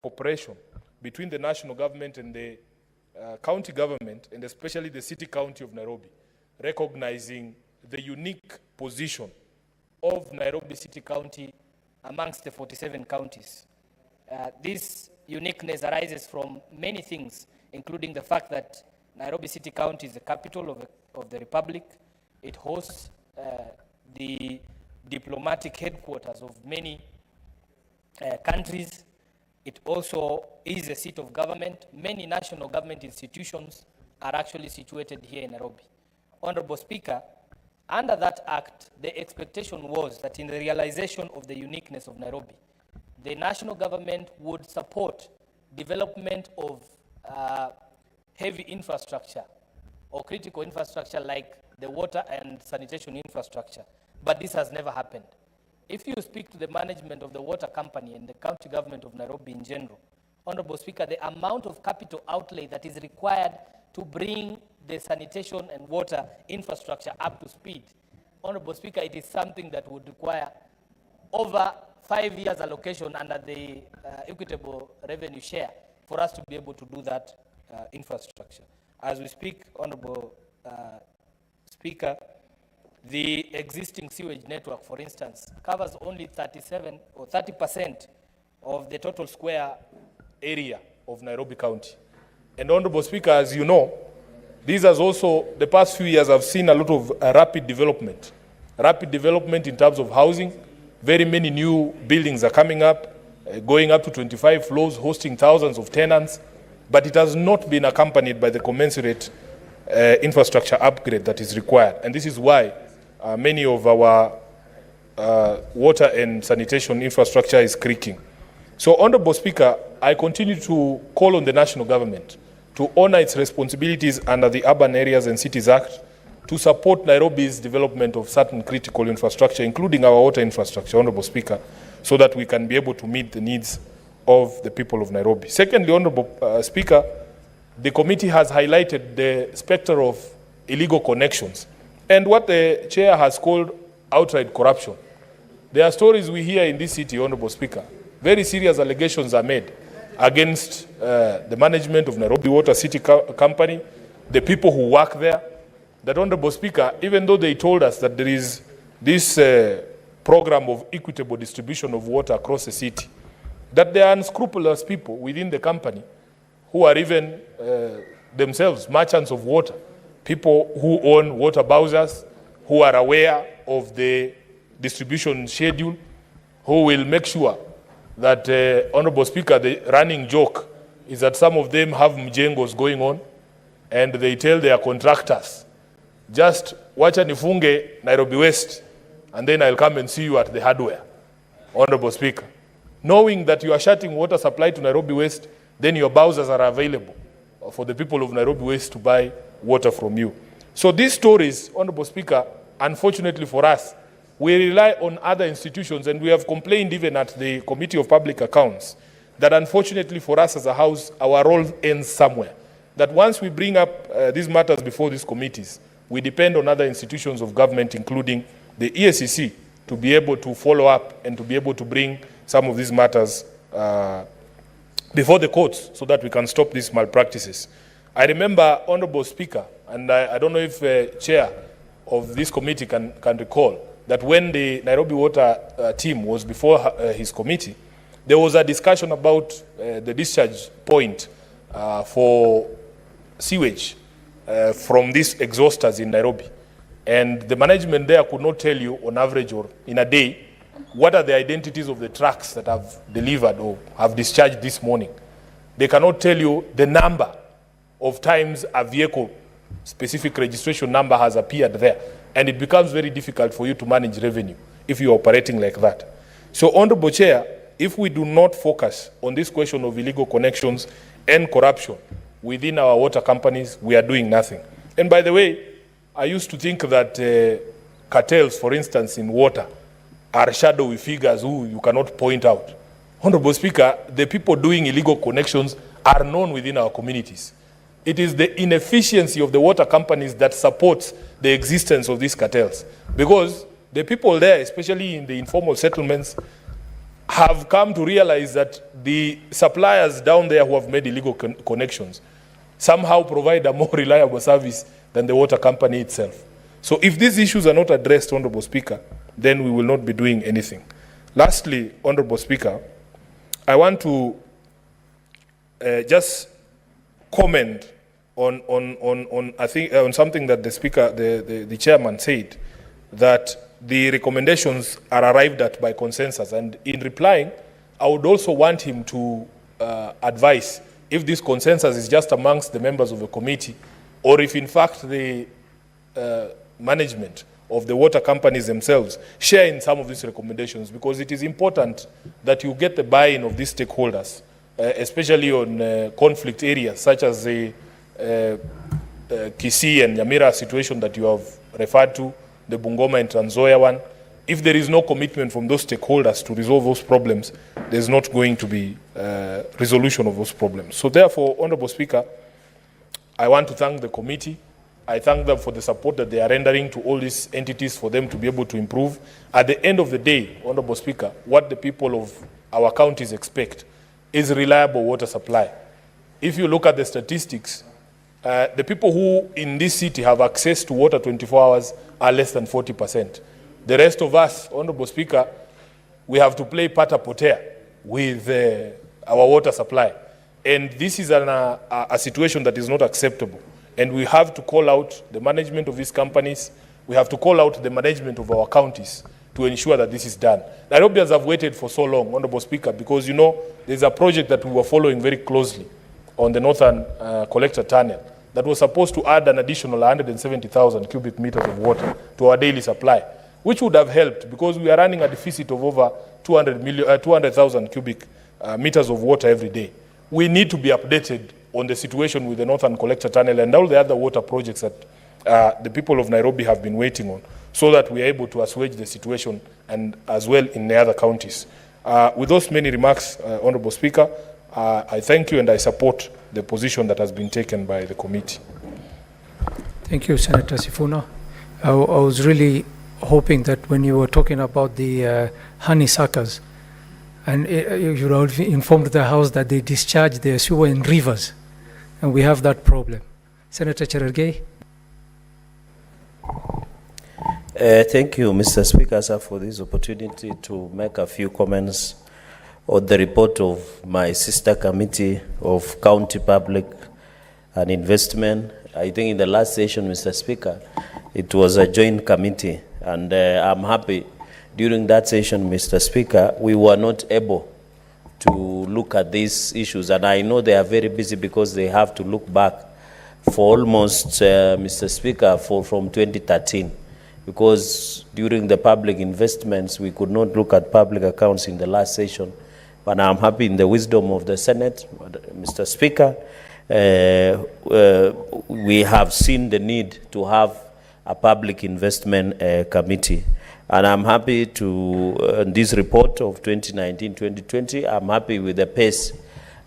cooperation between the national government and the county government, and especially the city county of Nairobi, recognizing the unique position of Nairobi City County amongst the 47 counties. This uniqueness arises from many things, including the fact that Nairobi City County is the capital of the Republic. It hosts the diplomatic headquarters of many countries. It also is a seat of government. Many national government institutions are actually situated here in Nairobi. Honorable Speaker, under that act, the expectation was that in the realization of the uniqueness of Nairobi, the national government would support development of heavy infrastructure or critical infrastructure like the water and sanitation infrastructure. But this has never happened. If you speak to the management of the water company and the county government of Nairobi in general, Honorable Speaker, the amount of capital outlay that is required to bring the sanitation and water infrastructure up to speed, Honorable Speaker, it is something that would require over 5 years allocation under the equitable revenue share for us to be able to do that infrastructure. As we speak, Honorable Speaker, the existing sewage network, for instance, covers only 37 or 30% of the total square area of Nairobi County. And Honorable Speaker, as you know, these has also, the past few years, I've seen a lot of rapid development in terms of housing. Very many new buildings are coming up, going up to 25 floors, hosting thousands of tenants, but it has not been accompanied by the commensurate infrastructure upgrade that is required. And this is why many of our water and sanitation infrastructure is creaking. So, Honorable Speaker, I continue to call on the national government to honor its responsibilities under the Urban Areas and Cities Act to support Nairobi's development of certain critical infrastructure, including our water infrastructure, Honorable Speaker, so that we can be able to meet the needs of the people of Nairobi. Secondly, Honorable Speaker, the committee has highlighted the specter of illegal connections and what the chair has called outright corruption. There are stories we hear in this city, Honorable Speaker. Very serious allegations are made against the management of Nairobi Water City Company, the people who work there, that, Honorable Speaker, even though they told us that there is this program of equitable distribution of water across the city, that there are unscrupulous people within the company who are even themselves merchants of water, people who own water bowsers, who are aware of the distribution schedule, who will make sure that, Honorable Speaker, the running joke is that some of them have mjengos going on and they tell their contractors, just wacha nifunge Nairobi West and then I'll come and see you at the hardware, Honorable Speaker. Knowing that you are shutting water supply to Nairobi West, then your bowsers are available for the people of Nairobi West to buy water from you. So these stories, Honorable Speaker, unfortunately for us, we rely on other institutions, and we have complained even at the Committee of Public Accounts that unfortunately for us as a House, our role ends somewhere. That once we bring up these matters before these committees, we depend on other institutions of government, including the EACC, to be able to follow up and to be able to bring some of these matters before the courts so that we can stop these malpractices. I remember, Honorable Speaker, and I don't know if Chair of this committee can recall, that when the Nairobi Water team was before his committee, there was a discussion about the discharge point for sewage from these exhausters in Nairobi. And the management there could not tell you on average or in a day what are the identities of the trucks that have delivered or have discharged this morning. They cannot tell you the number of times a vehicle specific registration number has appeared there. And it becomes very difficult for you to manage revenue if you're operating like that. So, Honorable Chair, if we do not focus on this question of illegal connections and corruption within our water companies, we are doing nothing. And by the way, I used to think that cartels, for instance, in water, are shadowy figures who you cannot point out. Honorable Speaker, the people doing illegal connections are known within our communities. It is the inefficiency of the water companies that supports the existence of these cartels. Because the people there, especially in the informal settlements, have come to realize that the suppliers down there who have made illegal connections somehow provide a more reliable service than the water company itself. So if these issues are not addressed, Honorable Speaker, then we will not be doing anything. Lastly, Honorable Speaker, I want to just comment on something that the Speaker, the Chairman said, that the recommendations are arrived at by consensus. And in replying, I would also want him to advise if this consensus is just amongst the members of the committee, or if in fact the management of the water companies themselves share in some of these recommendations, because it is important that you get the buy-in of these stakeholders, especially on conflict areas such as the Kisii and Nyamira situation that you have referred to, the Bungoma and Trans Nzoia one. If there is no commitment from those stakeholders to resolve those problems, there's not going to be resolution of those problems. So therefore, Honorable Speaker, I want to thank the committee. I thank them for the support that they are rendering to all these entities for them to be able to improve. At the end of the day, Honorable Speaker, what the people of our counties expect is reliable water supply. If you look at the statistics, the people who in this city have access to water 24 hours are less than 40%. The rest of us, Honorable Speaker, we have to play pata potea with our water supply. And this is a situation that is not acceptable. And we have to call out the management of these companies. We have to call out the management of our counties to ensure that this is done. Nairobians have waited for so long, Honorable Speaker, because, you know, there's a project that we were following very closely on the Northern Collector Tunnel that was supposed to add an additional 170,000 cubic meters of water to our daily supply, which would have helped because we are running a deficit of over 200,000 cubic meters of water every day. We need to be updated on the situation with the Northern Collector Tunnel and all the other water projects that the people of Nairobi have been waiting on, so that we are able to assuage the situation and as well in the other counties. With those many remarks, Honorable Speaker, I thank you and I support the position that has been taken by the committee. Thank you, Senator Sifuna. I was really hoping that when you were talking about the honeysuckers, and you have informed the House that they discharge their sewer in rivers, and we have that problem. Senator Cherargei. Thank you, Mr. Speaker, sir, for this opportunity to make a few comments on the report of my sister committee of County Public and Investment. I think in the last session, Mr. Speaker, it was a joint committee, and I'm happy during that session, Mr. Speaker, we were not able to look at these issues, and I know they are very busy because they have to look back for almost, Mr. Speaker, from 2013. Because during the public investments, we could not look at public accounts in the last session. But I'm happy in the wisdom of the Senate, Mr. Speaker, we have seen the need to have a public investment committee. And I'm happy to, this report of 2019-2020, I'm happy with the pace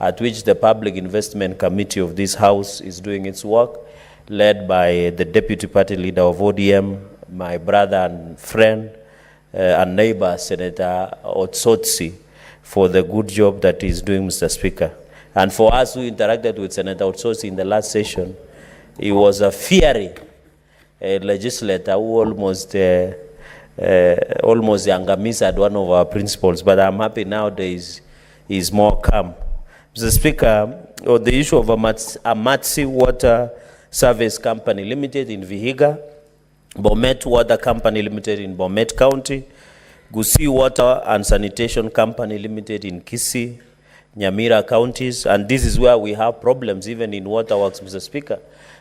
at which the Public Investment Committee of this House is doing its work, led by the Deputy Party Leader of ODM, my brother and friend and neighbor, Senator Otsotsi, for the good job that he's doing, Mr. Speaker. And for us who interacted with Senator Otsotsi in the last session, he was a fiery legislator who almost angamised one of our principles. But I'm happy nowadays he's more calm. Mr. Speaker, on the issue of Amatsi Water Service Company Limited in Vihiga, Bomet Water Company Limited in Bomet County, Gusii Water and Sanitation Company Limited in Kisii, Nyamira counties, and this is where we have problems even in waterworks, Mr. Speaker.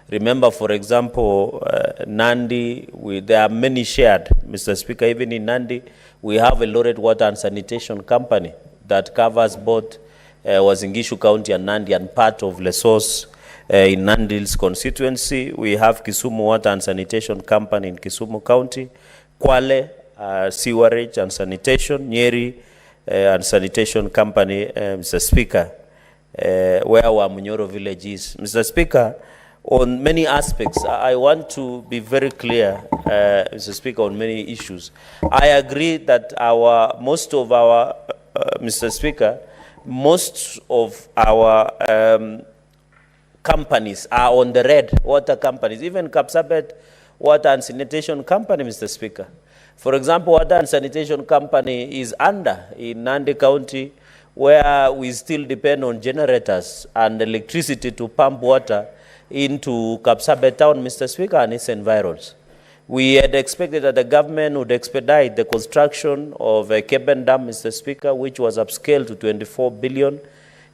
Remember, for example, Nandi, there are many shared, Mr. Speaker. Even in Nandi, we have a Loret Water and Sanitation Company that covers both Wazingishu County and Nandi and part of Lesos in Nandi's constituency. We have Kisumu Water and Sanitation Company in Kisumu County, Kwale Sewerage and Sanitation, Nyeri and Sanitation Company, Mr. Speaker, where Wamunyoro village is. Mr. Speaker, on many aspects, I want to be very clear, Mr. Speaker, on many issues. I agree that most of our Mr. Speaker, most of our companies are on the red, water companies, even Kapsabet Water and Sanitation Company, Mr. Speaker. For example, Water and Sanitation Company is under in Nandi County, where we still depend on generators and electricity to pump water into Kapsabet town, Mr. Speaker, and its environs. We had expected that the government would expedite the construction of a Keben Dam, Mr. Speaker, which was upscaled to 24 billion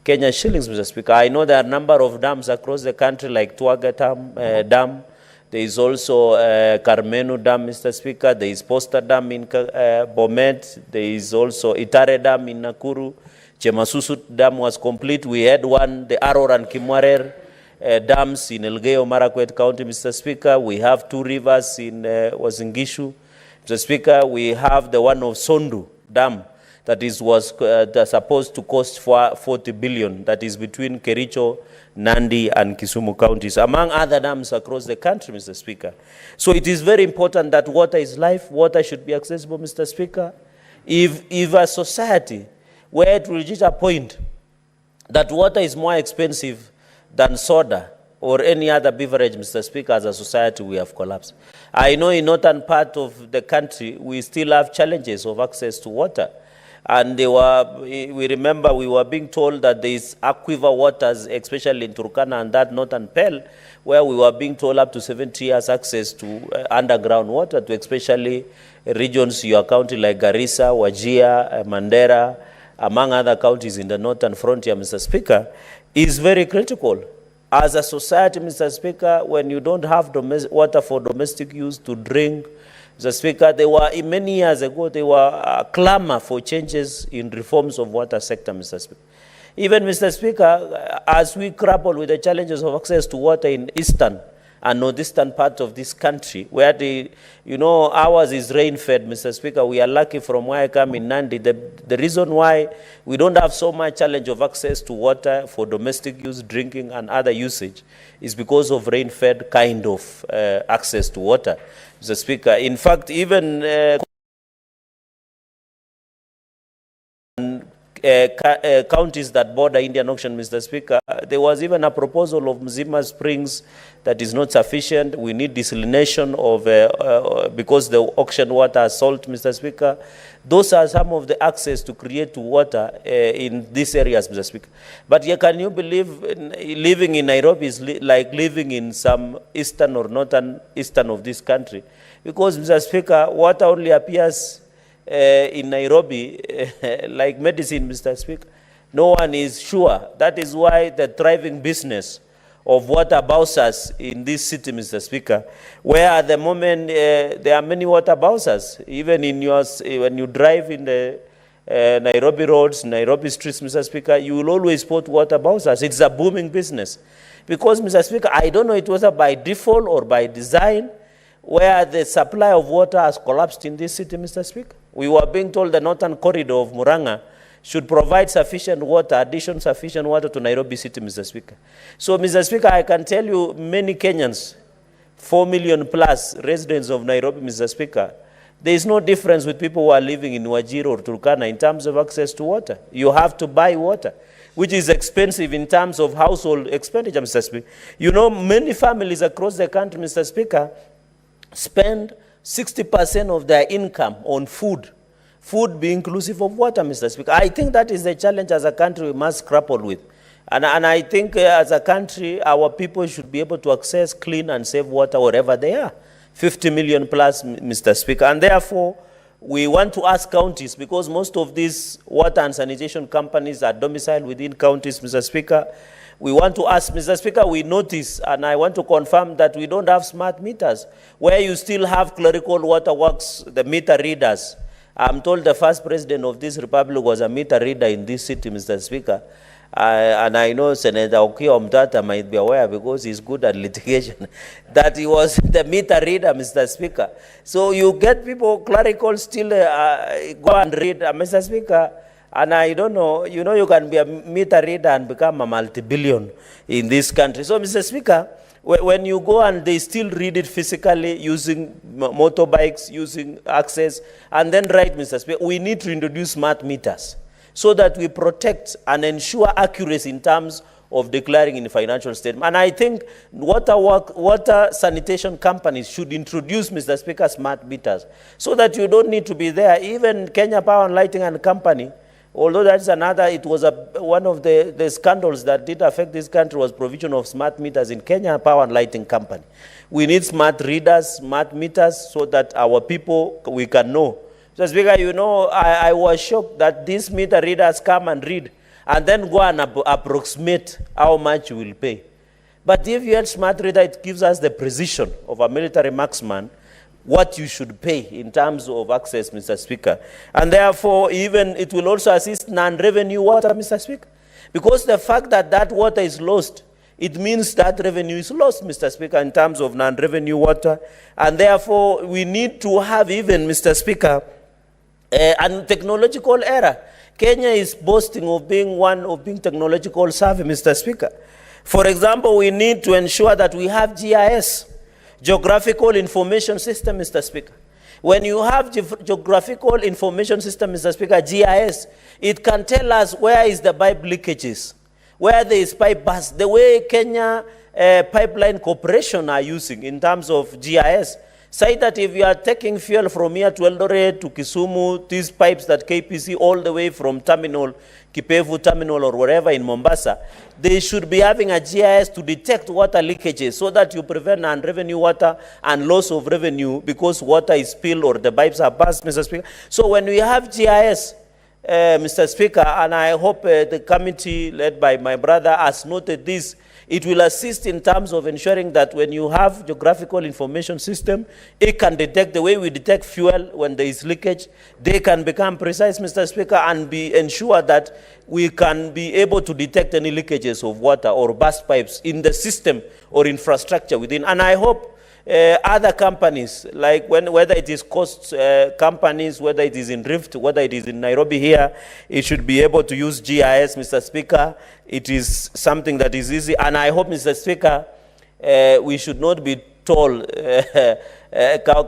Kenya shillings, Mr. Speaker. I know there are a number of dams across the country, like Tuaga Dam. There is also Karmenu Dam, Mr. Speaker. There is Posta Dam in Bomet. There is also Itare Dam in Nakuru. Chemasusu Dam was complete. We had one, the Aror and Kimwarer dams in Elgeyo Marakwet County, Mr. Speaker. We have two rivers in Wazingishu. Mr. Speaker, we have the one of Sondu Dam that was supposed to cost 40 billion, that is between Kericho, Nandi, and Kisumu counties, among other dams across the country, Mr. Speaker. So it is very important that water is life. Water should be accessible, Mr. Speaker. If a society where it will reach a point that water is more expensive than soda or any other beverage, Mr. Speaker, as a society, we have collapsed. I know in northern part of the country, we still have challenges of access to water. And we remember we were being told that there is aquifer waters, especially in Turkana and that northern Pell, where we were being told up to 70 years access to underground water, to especially regions, your county like Garissa, Wajir, Mandera, among other counties in the northern frontier, Mr. Speaker, is very critical. As a society, Mr. Speaker, when you don't have water for domestic use to drink, Mr. Speaker, there were, many years ago, there were a clamor for changes in reforms of water sector, Mr. Speaker. Even, Mr. Speaker, as we grapple with the challenges of access to water in eastern and northeastern part of this country, where ours is rain-fed, Mr. Speaker. We are lucky from where I come in Nandi. The reason why we don't have so much challenge of access to water for domestic use, drinking, and other usage is because of rain-fed kind of access to water, Mr. Speaker. In fact, even counties that border Indian Ocean, Mr. Speaker, there was even a proposal of Mzima Springs that is not sufficient. We need desalination of, because the auction water has salt, Mr. Speaker. Those are some of the access to create water in these areas, Mr. Speaker. But can you believe living in Nairobi is like living in some eastern or northern eastern of this country? Because, Mr. Speaker, water only appears in Nairobi like medicine, Mr. Speaker. No one is sure. That is why the thriving business of water bowsers in this city, Mr. Speaker, where at the moment there are many water bowsers. Even in when you drive in the Nairobi roads, Nairobi streets, Mr. Speaker, you will always spot water bowsers. It's a booming business. Because, Mr. Speaker, I don't know it was by default or by design, where the supply of water has collapsed in this city, Mr. Speaker. We were being told the northern corridor of Murang'a should provide sufficient water, sufficient water to Nairobi City, Mr. Speaker. So, Mr. Speaker, I can tell you many Kenyans, 4 million plus residents of Nairobi, Mr. Speaker, there is no difference with people who are living in Wajir or Turkana in terms of access to water. You have to buy water, which is expensive in terms of household expenditure, Mr. Speaker. You know, many families across the country, Mr. Speaker, spend 60% of their income on food. Food being inclusive of water, Mr. Speaker. I think that is the challenge as a country we must grapple with. And I think as a country, our people should be able to access clean and safe water wherever they are. 50 million plus, Mr. Speaker. And therefore, we want to ask counties, because most of these water and sanitation companies are domiciled within counties, Mr. Speaker. We want to ask, Mr. Speaker, we notice, and I want to confirm that we don't have smart meters, where you still have clerical waterworks, the meter readers. I'm told the first president of this republic was a meter reader in this city, Mr. Speaker. And I know Senator Okiya Omtata might be aware, because he's good at litigation, that he was the meter reader, Mr. Speaker. So you get people, clerical, still go and read, Mr. Speaker. And I don't know, you can be a meter reader and become a multi-billion in this country. So, Mr. Speaker, when you go and they still read it physically using motorbikes, using access, and then write, Mr. Speaker, we need to introduce smart meters so that we protect and ensure accuracy in terms of declaring in the financial statement. And I think water sanitation companies should introduce, Mr. Speaker, smart meters, so that you don't need to be there. Even Kenya Power and Lighting and Company, although that's another, it was one of the scandals that did affect this country was provision of smart meters in Kenya Power and Lighting Company. We need smart readers, smart meters, so that our people, we can know. Mr. Speaker, you know, I was shocked that these meter readers come and read and then go and approximate how much you will pay. But if you have smart reader, it gives us the precision of a military marksman, what you should pay in terms of access, Mr. Speaker. And therefore, even it will also assist non-revenue water, Mr. Speaker. Because the fact that that water is lost, it means that revenue is lost, Mr. Speaker, in terms of non-revenue water. And therefore, we need to have even, Mr. Speaker, a technological era. Kenya is boasting of being technological savvy, Mr. Speaker. For example, we need to ensure that we have GIS, Geographical Information System, Mr. Speaker. When you have Geographical Information System, Mr. Speaker, GIS, it can tell us where is the pipe leakages, where there is pipe burst, the way Kenya Pipeline Corporation are using in terms of GIS. Say that if you are taking fuel from here to Eldoret to Kisumu, these pipes that KPC all the way from terminal, Kipevu terminal or wherever in Mombasa, they should be having a GIS to detect water leakages so that you prevent non-revenue water and loss of revenue because water is spilled or the pipes are burst, Mr. Speaker. So when we have GIS, Mr. Speaker, and I hope the committee led by my brother has noted this, it will assist in terms of ensuring that when you have geographical information system, it can detect the way we detect fuel when there is leakage. They can become precise, Mr. Speaker, and ensure that we can be able to detect any leakages of water or burst pipes in the system or infrastructure within. And I hope other companies, like whether it is coast companies, whether it is in Rift, whether it is in Nairobi here, it should be able to use GIS, Mr. Speaker. It is something that is easy. And I hope, Mr. Speaker, we should not be told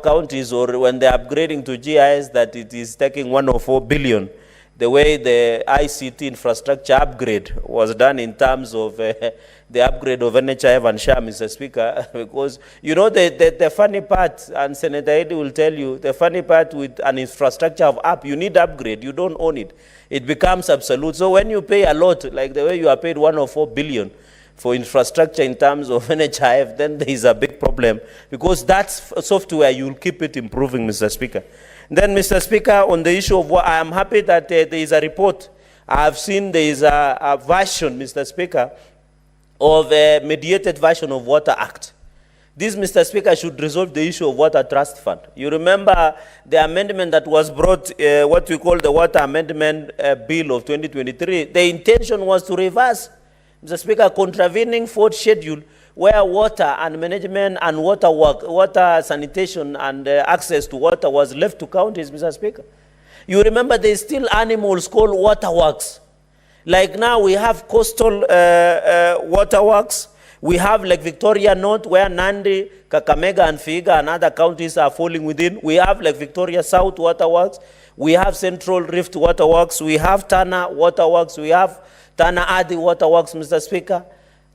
counties or when they're upgrading to GIS that it is taking 104 billion. The way the ICT infrastructure upgrade was done in terms of the upgrade of NHIF and SHA, Mr. Speaker, because you know the funny part, and Senator Eddy will tell you, the funny part with an infrastructure of app, you need upgrade, you don't own it. It becomes absolute. So when you pay a lot, like the way you are paid 104 billion for infrastructure in terms of NHIF, then there is a big problem, because that's software, you'll keep it improving, Mr. Speaker. Then, Mr. Speaker, on the issue of what I am happy that there is a report. I have seen there is a version, Mr. Speaker, of a mediated version of Water Act. This, Mr. Speaker, should resolve the issue of Water Trust Fund. You remember the amendment that was brought, what we call the Water Amendment Bill of 2023. The intention was to reverse, Mr. Speaker, contravening fourth schedule, where water and management and water sanitation and access to water was left to counties, Mr. Speaker. You remember there's still animals called waterworks. Like now we have coastal waterworks. We have Lake Victoria North, where Nandi, Kakamega and Vihiga and other counties are falling within. We have Lake Victoria South waterworks. We have Central Rift waterworks. We have Tana waterworks. We have Tana Adi waterworks, Mr. Speaker.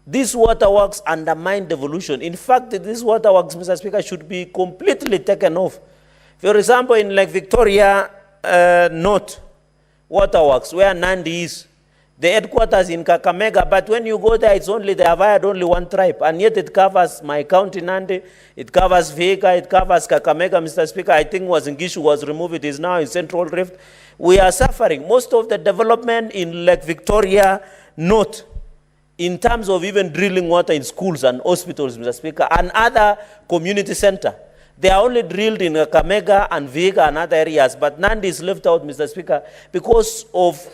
These waterworks undermine devolution. In fact, these waterworks, Mr. Speaker, should be completely taken off. For example, in Lake Victoria North waterworks, where Nandi is, the headquarters in Kakamega, but when you go there, they have hired only one tribe, and yet it covers my county, Nandi, it covers Vihiga, it covers Kakamega, Mr. Speaker. I think Ngishu was removed, it is now in Central Rift. We are suffering. Most of the development in Lake Victoria North, in terms of even drilling water in schools and hospitals, Mr. Speaker, and other community center, they are only drilled in Kakamega and Vihiga and other areas, but Nandi is left out, Mr. Speaker, because of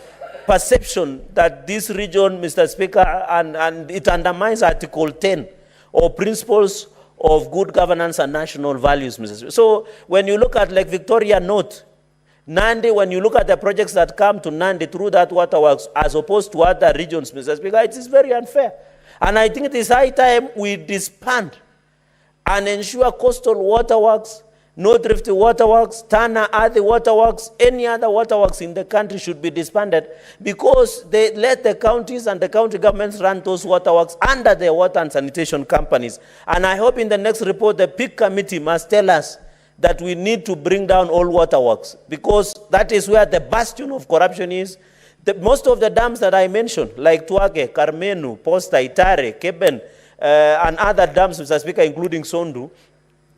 perception that this region, Mr. Speaker, and it undermines Article 10 or principles of good governance and national values, Mr. Speaker. So when you look at Lake Victoria North, Nandi, when you look at the projects that come to Nandi through that waterworks as opposed to other regions, Mr. Speaker, it is very unfair. And I think it is high time we disband and ensure coastal waterworks, No Drift Waterworks, Tana, other waterworks, any other waterworks in the country should be disbanded because they let the counties and the county governments run those waterworks under the water and sanitation companies. And I hope in the next report, the PIC committee must tell us that we need to bring down all waterworks because that is where the bastion of corruption is. Most of the dams that I mentioned, like Tuake, Karmenu, Posta, Itare, Keben, and other dams, Mr. Speaker, including Sondu,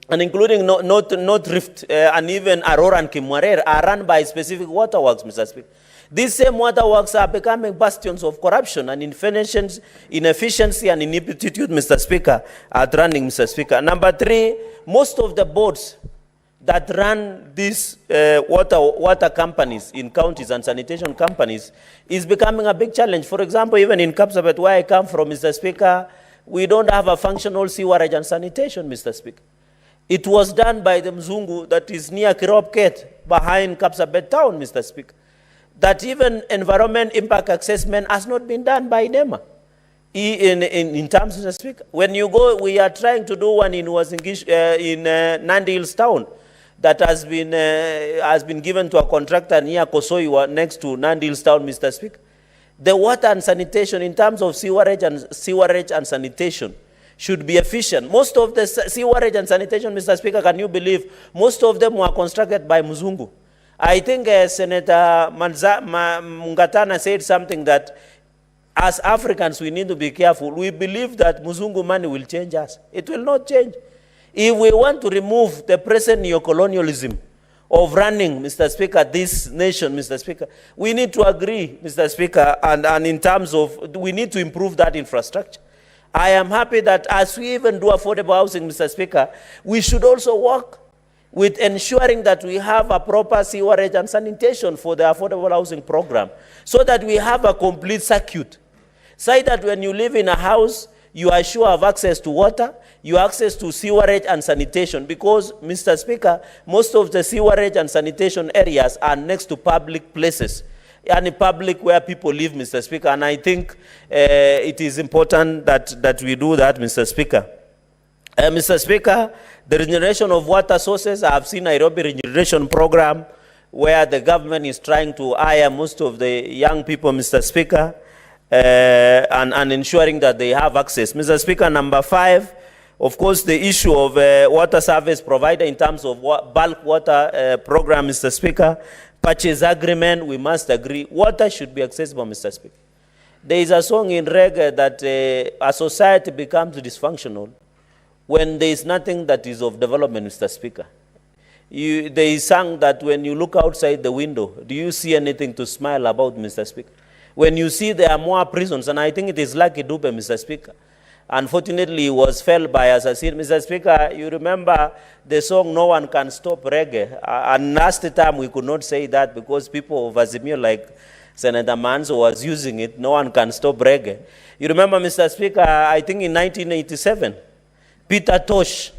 and including North Rift and even Aurora and Kimwarer, are run by specific waterworks, Mr. Speaker. These same waterworks are becoming bastions of corruption and inefficiency and ineptitude, Mr. Speaker, at running, Mr. Speaker. Number 3, most of the boards that run these water companies in counties and sanitation companies is becoming a big challenge. For example, even in Kapsabet, where I come from, Mr. Speaker, we don't have a functional sewerage and sanitation, Mr. Speaker. It was done by the Mzungu that is near Kiropket, behind Kapsabet town, Mr. Speaker. That even environment impact assessment has not been done by NEMA. In terms, Mr. Speaker, when you go, we are trying to do one in Nandi Hills town that has been given to a contractor near Kosoi, next to Nandi Hills town, Mr. Speaker. The water and sanitation, in terms of sewerage and sanitation, should be efficient. Most of the sewerage and sanitation, Mr. Speaker, can you believe, most of them were constructed by Muzungu. I think Senator Mungatana said something that as Africans we need to be careful. We believe that Muzungu money will change us. It will not change. If we want to remove the present neocolonialism of running, Mr. Speaker, this nation, Mr. Speaker, we need to agree, Mr. Speaker, and in terms of, we need to improve that infrastructure. I am happy that as we even do affordable housing, Mr. Speaker, we should also work with ensuring that we have a proper sewerage and sanitation for the affordable housing program so that we have a complete circuit. So that when you live in a house, you are sure of access to water, you have access to sewerage and sanitation because, Mr. Speaker, most of the sewerage and sanitation areas are next to public places. And public where people live, Mr. Speaker, and I think it is important that we do that, Mr. Speaker. Mr. Speaker, the regeneration of water sources, I have seen Nairobi regeneration program where the government is trying to hire most of the young people, Mr. Speaker, and ensuring that they have access. Mr. Speaker, number 5, of course, the issue of water service provider in terms of bulk water program, Mr. Speaker, purchase agreement, we must agree. Water should be accessible, Mr. Speaker. There is a song in reggae that a society becomes dysfunctional when there is nothing that is of development, Mr. Speaker. There is song that when you look outside the window, do you see anything to smile about, Mr. Speaker? When you see there are more prisons, and I think it is Lucky Dube, Mr. Speaker. Unfortunately, he was felled by assassin. Mr. Speaker, you remember the song No One Can Stop Reggae? And last time we could not say that because people of Azimio like Senator Manzo was using it. No one can stop reggae. You remember, Mr. Speaker, I think in 1987, Peter Tosh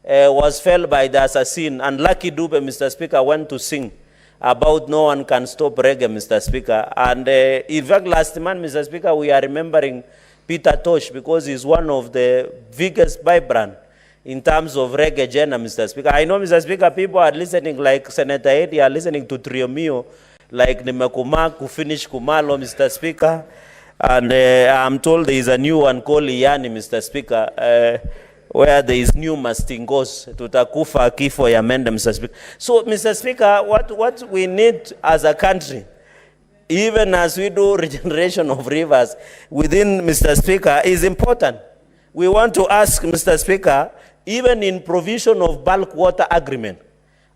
was felled by the assassin, and Lucky Dube, Mr. Speaker, went to sing about No One Can Stop Reggae, Mr. Speaker. And in fact, last month, Mr. Speaker, we are remembering Peter Tosh because he's one of the biggest vibrant in terms of reggae genre, Mr. Speaker. I know, Mr. Speaker, people are listening like Senator Eddie are listening to Triomio, like Nimekuma, Kufinish Kumalo, Mr. Speaker. And I'm told there is a new one called Iyani, Mr. Speaker, where there is new mastingos, tutakufa kifo ya mende, Mr. Speaker. So, Mr. Speaker, what we need as a country, even as we do regeneration of rivers within, Mr. Speaker, is important. We want to ask, Mr. Speaker, even in provision of bulk water agreement.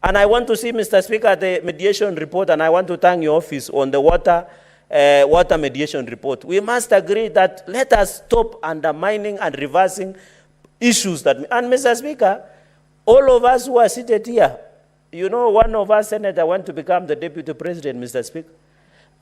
And I want to see, Mr. Speaker, the mediation report, and I want to thank your office on the water mediation report. We must agree that let us stop undermining and reversing issues that, and Mr. Speaker, all of us who are seated here, you know, one of our senators went to become the deputy president, Mr. Speaker.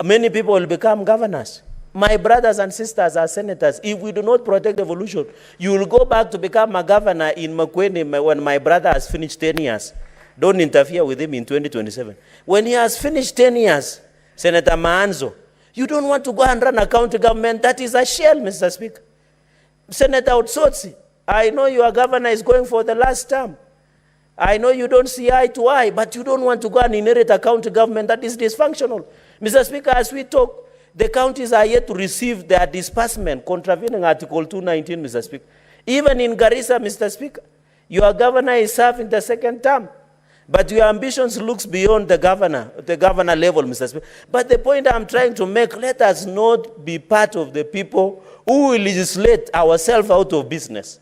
Many people will become governors. My brothers and sisters are senators. If we do not protect evolution, you will go back to become a governor in Makueni when my brother has finished 10 years. Don't interfere with him in 2027. When he has finished 10 years, Senator Maanzo, you don't want to go and run a county government. That is a shell, Mr. Speaker. Senator Otsotsi, I know your governor is going for the last term. I know you don't see eye to eye, but you don't want to go and inherit a county government that is dysfunctional. Mr. Speaker, as we talk, the counties are yet to receive their disbursement, contravening Article 219, Mr. Speaker. Even in Garissa, Mr. Speaker, your governor is serving the second term. But your ambitions looks beyond the governor level, Mr. Speaker. But the point I'm trying to make, let us not be part of the people who will legislate ourselves out of business.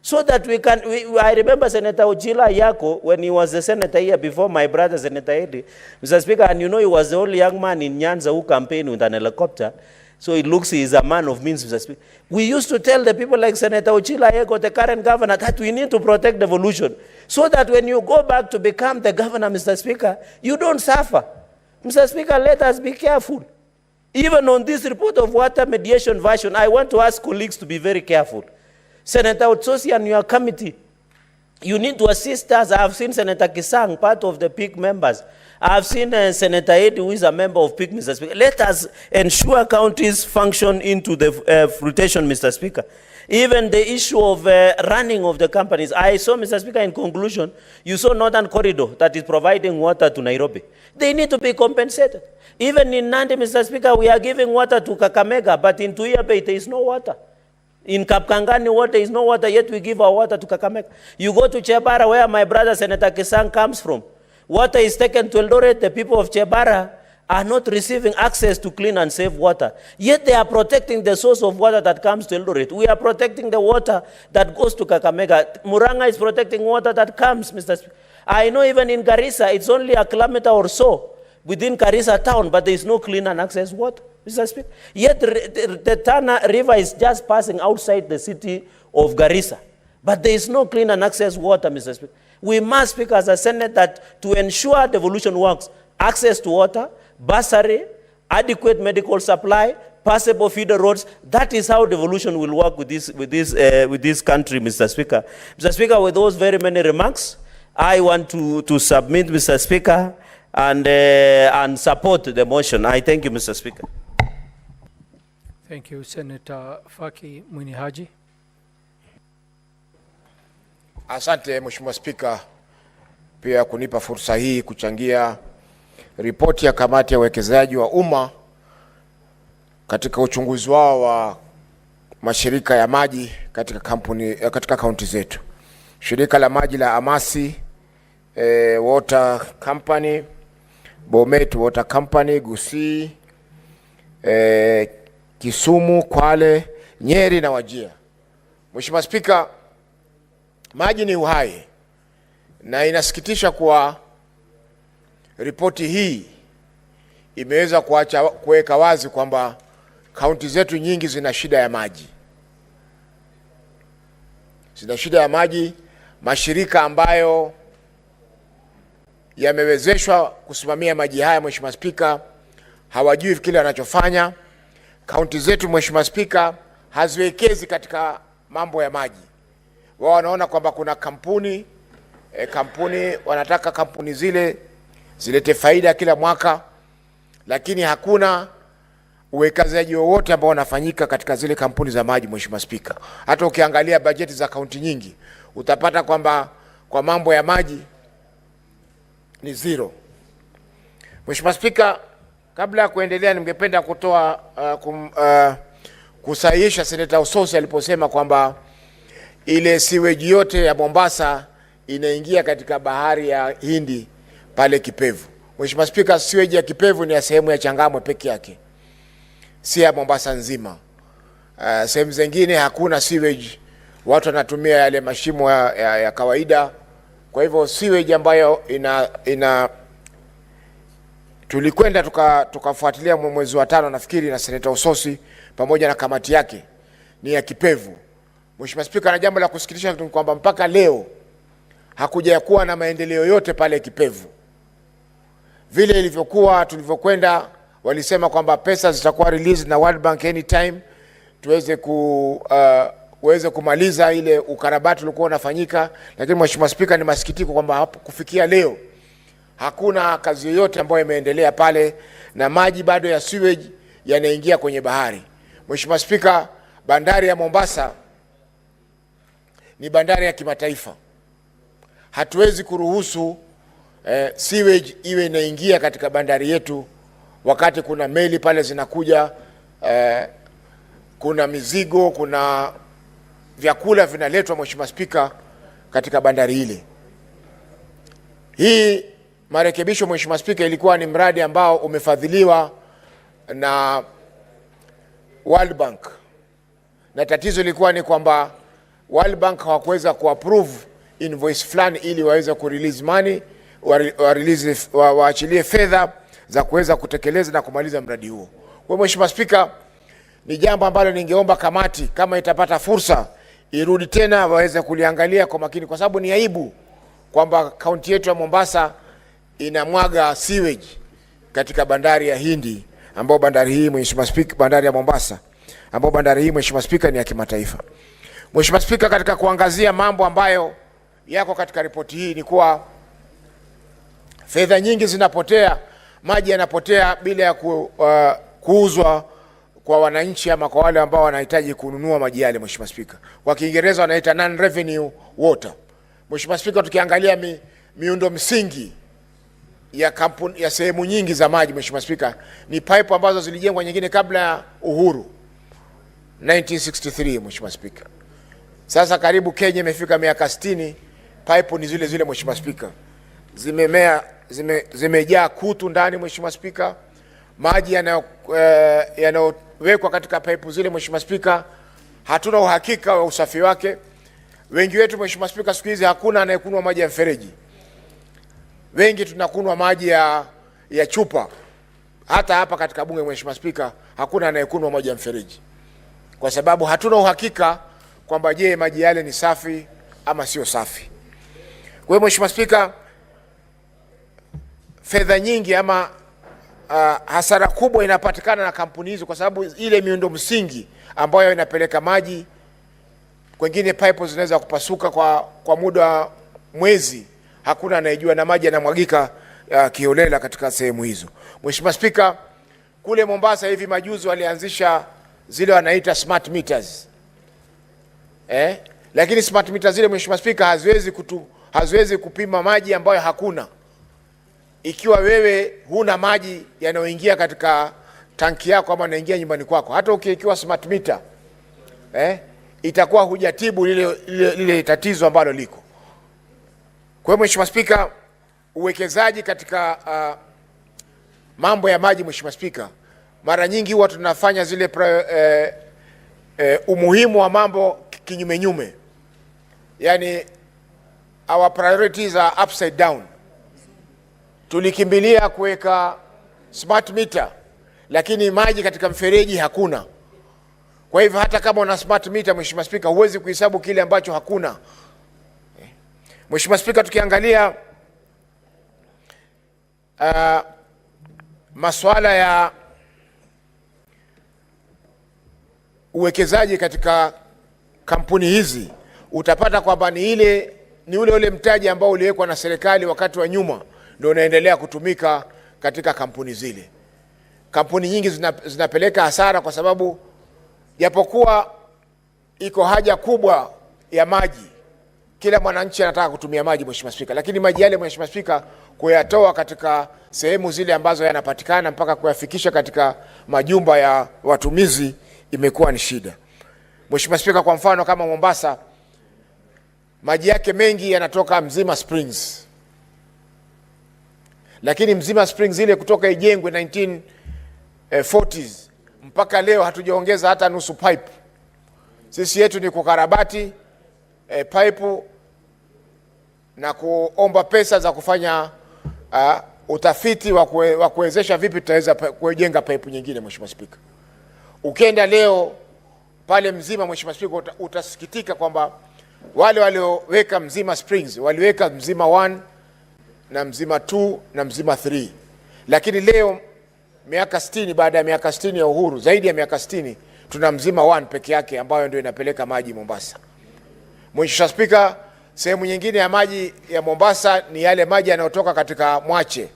So that we can, I remember Senator Ochila Yako, when he was the senator here before my brother, Senator Edi, Mr. Speaker, and you know he was the only young man in Nyanza who campaigned with an helicopter. So it looks he is a man of means, Mr. Speaker. We used to tell the people like Senator Ochila Yako, the current governor, that we need to protect devolution. So that when you go back to become the governor, Mr. Speaker, you don't suffer. Mr. Speaker, let us be careful. Even on this report of water mediation version, I want to ask colleagues to be very careful. Senator Otsosi and your committee, you need to assist us. I have seen Senator Kisang, part of the PIC members. I have seen Senator Edi, who is a member of PIC, Mr. Speaker. Let us ensure counties function into the fruition, Mr. Speaker. Even the issue of running of the companies. I saw, Mr. Speaker, in conclusion, you saw Northern Corridor that is providing water to Nairobi. They need to be compensated. Even in Nandi, Mr. Speaker, we are giving water to Kakamega, but in Tuia Bay, there is no water. In Kapkangani, water is no water, yet we give our water to Kakamega. You go to Chebara, where my brother Senator Kisang comes from. Water is taken to Eldoret. The people of Chebara are not receiving access to clean and safe water. Yet they are protecting the source of water that comes to Eldoret. We are protecting the water that goes to Kakamega. Muranga is protecting water that comes, Mr. Speaker. I know even in Garissa, it's only a kilometer or so within Garissa town, but there is no clean and access water, Mr. Speaker. Yet the Tana River is just passing outside the city of Garissa. But there is no clean and access water, Mr. Speaker. We must speak as a Senate that to ensure devolution works, access to water, bursary, adequate medical supply, passable feeder roads, that is how devolution will work with this country, Mr. Speaker. Mr. Speaker, with those very many remarks, I want to submit, Mr. Speaker, and support the motion. I thank you, Mr. Speaker. Thank you, Senator Faki Mwinihaji. Asante Mheshimiwa Spika pia kunipa fursa hii kuchangia ripoti ya kamati ya uwekezaji wa umma katika uchunguzi wao wa mashirika ya maji katika kaunti zetu. Shirika la maji la Amasi Water Company, Bomet Water Company, Gusii, Kisumu, Kwale, Nyeri na Wajir. Mheshimiwa Spika, maji ni uhai, na inasikitisha kuwa ripoti hii imeweza kuweka wazi kwamba kaunti zetu nyingi zina shida ya maji. Zina shida ya maji. Mashirika ambayo yamewezeshwa kusimamia maji haya, Mheshimiwa Spika, hawajui kile wanachofanya. Kaunti zetu, Mheshimiwa Spika, haziwekezi katika mambo ya maji. Wao wanaona kwamba kuna kampuni wanataka kampuni zile zilete faida kila mwaka, lakini hakuna uwekezaji wowote ambao unafanyika katika zile kampuni za maji, Mheshimiwa Spika. Hata ukiangalia bajeti za kaunti nyingi, utapata kwamba kwa mambo ya maji ni zero. Mheshimiwa Spika, kabla ya kuendelea, ningependa kutoa kusahihisha Senator Otsosi aliposema kwamba ile sewage yote ya Mombasa inaingia katika bahari ya Hindi pale Kipevu. Mheshimiwa Spika, sewage ya Kipevu ni ya sehemu ya Changamwe peke yake, si ya Mombasa nzima. Sehemu zingine hakuna sewage, watu wanatumia yale mashimo ya kawaida. Kwa hivyo sewage ambayo tulikwenda tukafuatilia mwezi wa 5 nafikiri na Senator Otsosi pamoja na kamati yake, ni ya Kipevu. Mheshimiwa Spika, na jambo la kusikitisha ni kwamba mpaka leo hakuja kuwa na maendeleo yote pale Kipevu. Vile ilivyokuwa tulivyokwenda, walisema kwamba pesa zitakuwa released na World Bank anytime tuweze kumaliza ile ukarabati ulikuwa unafanyika. Lakini Mheshimiwa Spika, ni masikitiko kwamba kufikia leo hakuna kazi yoyote ambayo imeendelea pale, na maji bado ya sewage yanaingia kwenye bahari. Mheshimiwa Spika, bandari ya Mombasa ni bandari ya kimataifa. hatuwezi kuruhusu sewage iwe inaingia katika bandari yetu wakati kuna meli pale zinakuja, kuna mizigo, kuna vyakula vinaletwa, Mheshimiwa Spika, katika bandari ile. Hii marekebisho, Mheshimiwa Spika, ilikuwa ni mradi ambao umefadhiliwa na World Bank, na tatizo lilikuwa ni kwamba World Bank hawakuweza kuapprove invoice fulani ili waweze kurelease money, waachilie fedha za kuweza kutekeleza na kumaliza mradi huo. Kwa Mheshimiwa Spika, ni jambo ambalo ningeomba kamati kama itapata fursa irudi tena waweze kuliangalia kwa makini, kwa sababu ni aibu kwamba kaunti yetu ya Mombasa inamwaga sewage katika bandari ya Hindi, ambao bandari hii, Mheshimiwa Spika, bandari ya Mombasa, ambao bandari hii, Mheshimiwa Spika, ni ya kimataifa. Mheshimiwa Spika, katika kuangazia mambo ambayo yako katika ripoti hii ni kuwa fedha nyingi zinapotea, maji yanapotea bila ya kuuzwa kwa wananchi ama kwa wale ambao wanahitaji kununua maji yale. Mheshimiwa Spika, kwa Kiingereza wanaita non revenue water. Mheshimiwa Spika, tukiangalia miundo msingi ya kampuni ya sehemu nyingi za maji, Mheshimiwa Spika, ni pipe ambazo zilijengwa nyingine kabla ya uhuru 1963. Mheshimiwa Spika, sasa karibu Kenya imefika miaka 60, pipe ni zile zile. Mheshimiwa Spika, zimejaa kutu ndani. Mheshimiwa Spika, maji yanayowekwa katika pipe zile, Mheshimiwa Spika, hatuna uhakika wa usafi wake. Wengi wetu, Mheshimiwa Spika, siku hizi hakuna anayekunywa maji ya mfereji. Wengi tunakunywa maji ya chupa. Hata hapa katika bunge, Mheshimiwa Spika, hakuna anayekunywa maji ya mfereji, kwa sababu hatuna uhakika kwamba je, maji yale ni safi ama sio safi. Kwa hiyo Mheshimiwa Spika, fedha nyingi ama hasara kubwa inapatikana na kampuni hizo, kwa sababu ile miundo msingi ambayo inapeleka maji kwengine, pipe zinaweza kupasuka kwa muda wa mwezi, hakuna anayejua, na maji yanamwagika kiholela katika sehemu hizo. Mheshimiwa Spika, kule Mombasa hivi majuzi walianzisha zile wanaita smart meters. Lakini smart meters zile, Mheshimiwa Spika, haziwezi kupima maji ambayo hakuna. Ikiwa wewe huna maji yanayoingia katika tanki yako ama yanaingia nyumbani kwako, hata ukiwekewa smart meter itakuwa hujatibu lile tatizo ambalo liko. Kwa hiyo Mheshimiwa Spika, uwekezaji katika mambo ya maji, Mheshimiwa Spika, mara nyingi huwa tunafanya zile umuhimu wa mambo kinyume, yani our priorities are upside down. Tulikimbilia kuweka smart meter, lakini maji katika mfereji hakuna. Kwa hivyo hata kama una smart meter, Mheshimiwa Spika, huwezi kuhesabu kile ambacho hakuna. Mheshimiwa Spika, tukiangalia masuala ya uwekezaji katika kampuni hizi, utapata kwamba ni ule mtaji ambao uliwekwa na serikali wakati wa nyuma ndio unaendelea kutumika katika kampuni zile. Kampuni nyingi zinapeleka hasara, kwa sababu japokuwa iko haja kubwa ya maji, kila mwananchi anataka kutumia maji, Mheshimiwa Spika, lakini maji yale, Mheshimiwa Spika, kuyatoa katika sehemu zile ambazo yanapatikana mpaka kuyafikisha katika majumba ya watumizi imekuwa ni shida. Mheshimiwa Spika, kwa mfano kama Mombasa, maji yake mengi yanatoka Mzima Springs, lakini Mzima Springs ile kutoka ijengwe 1940s mpaka leo hatujaongeza hata nusu pipe. Sisi yetu ni kukarabati pipe na kuomba pesa za kufanya utafiti wa kuwezesha vipi tutaweza kujenga pipe nyingine. Mheshimiwa Spika, ukienda leo pale Mzima, Mheshimiwa Spika, utasikitika kwamba wale walioweka Mzima Springs waliweka Mzima 1 na Mzima 2 na Mzima 3, lakini leo miaka 60 baada ya miaka 60 ya uhuru, zaidi ya miaka 60, tuna Mzima 1 peke yake ambayo ndio inapeleka maji Mombasa. Mheshimiwa Spika, sehemu nyingine ya maji ya Mombasa ni yale maji yanayotoka katika Mwache,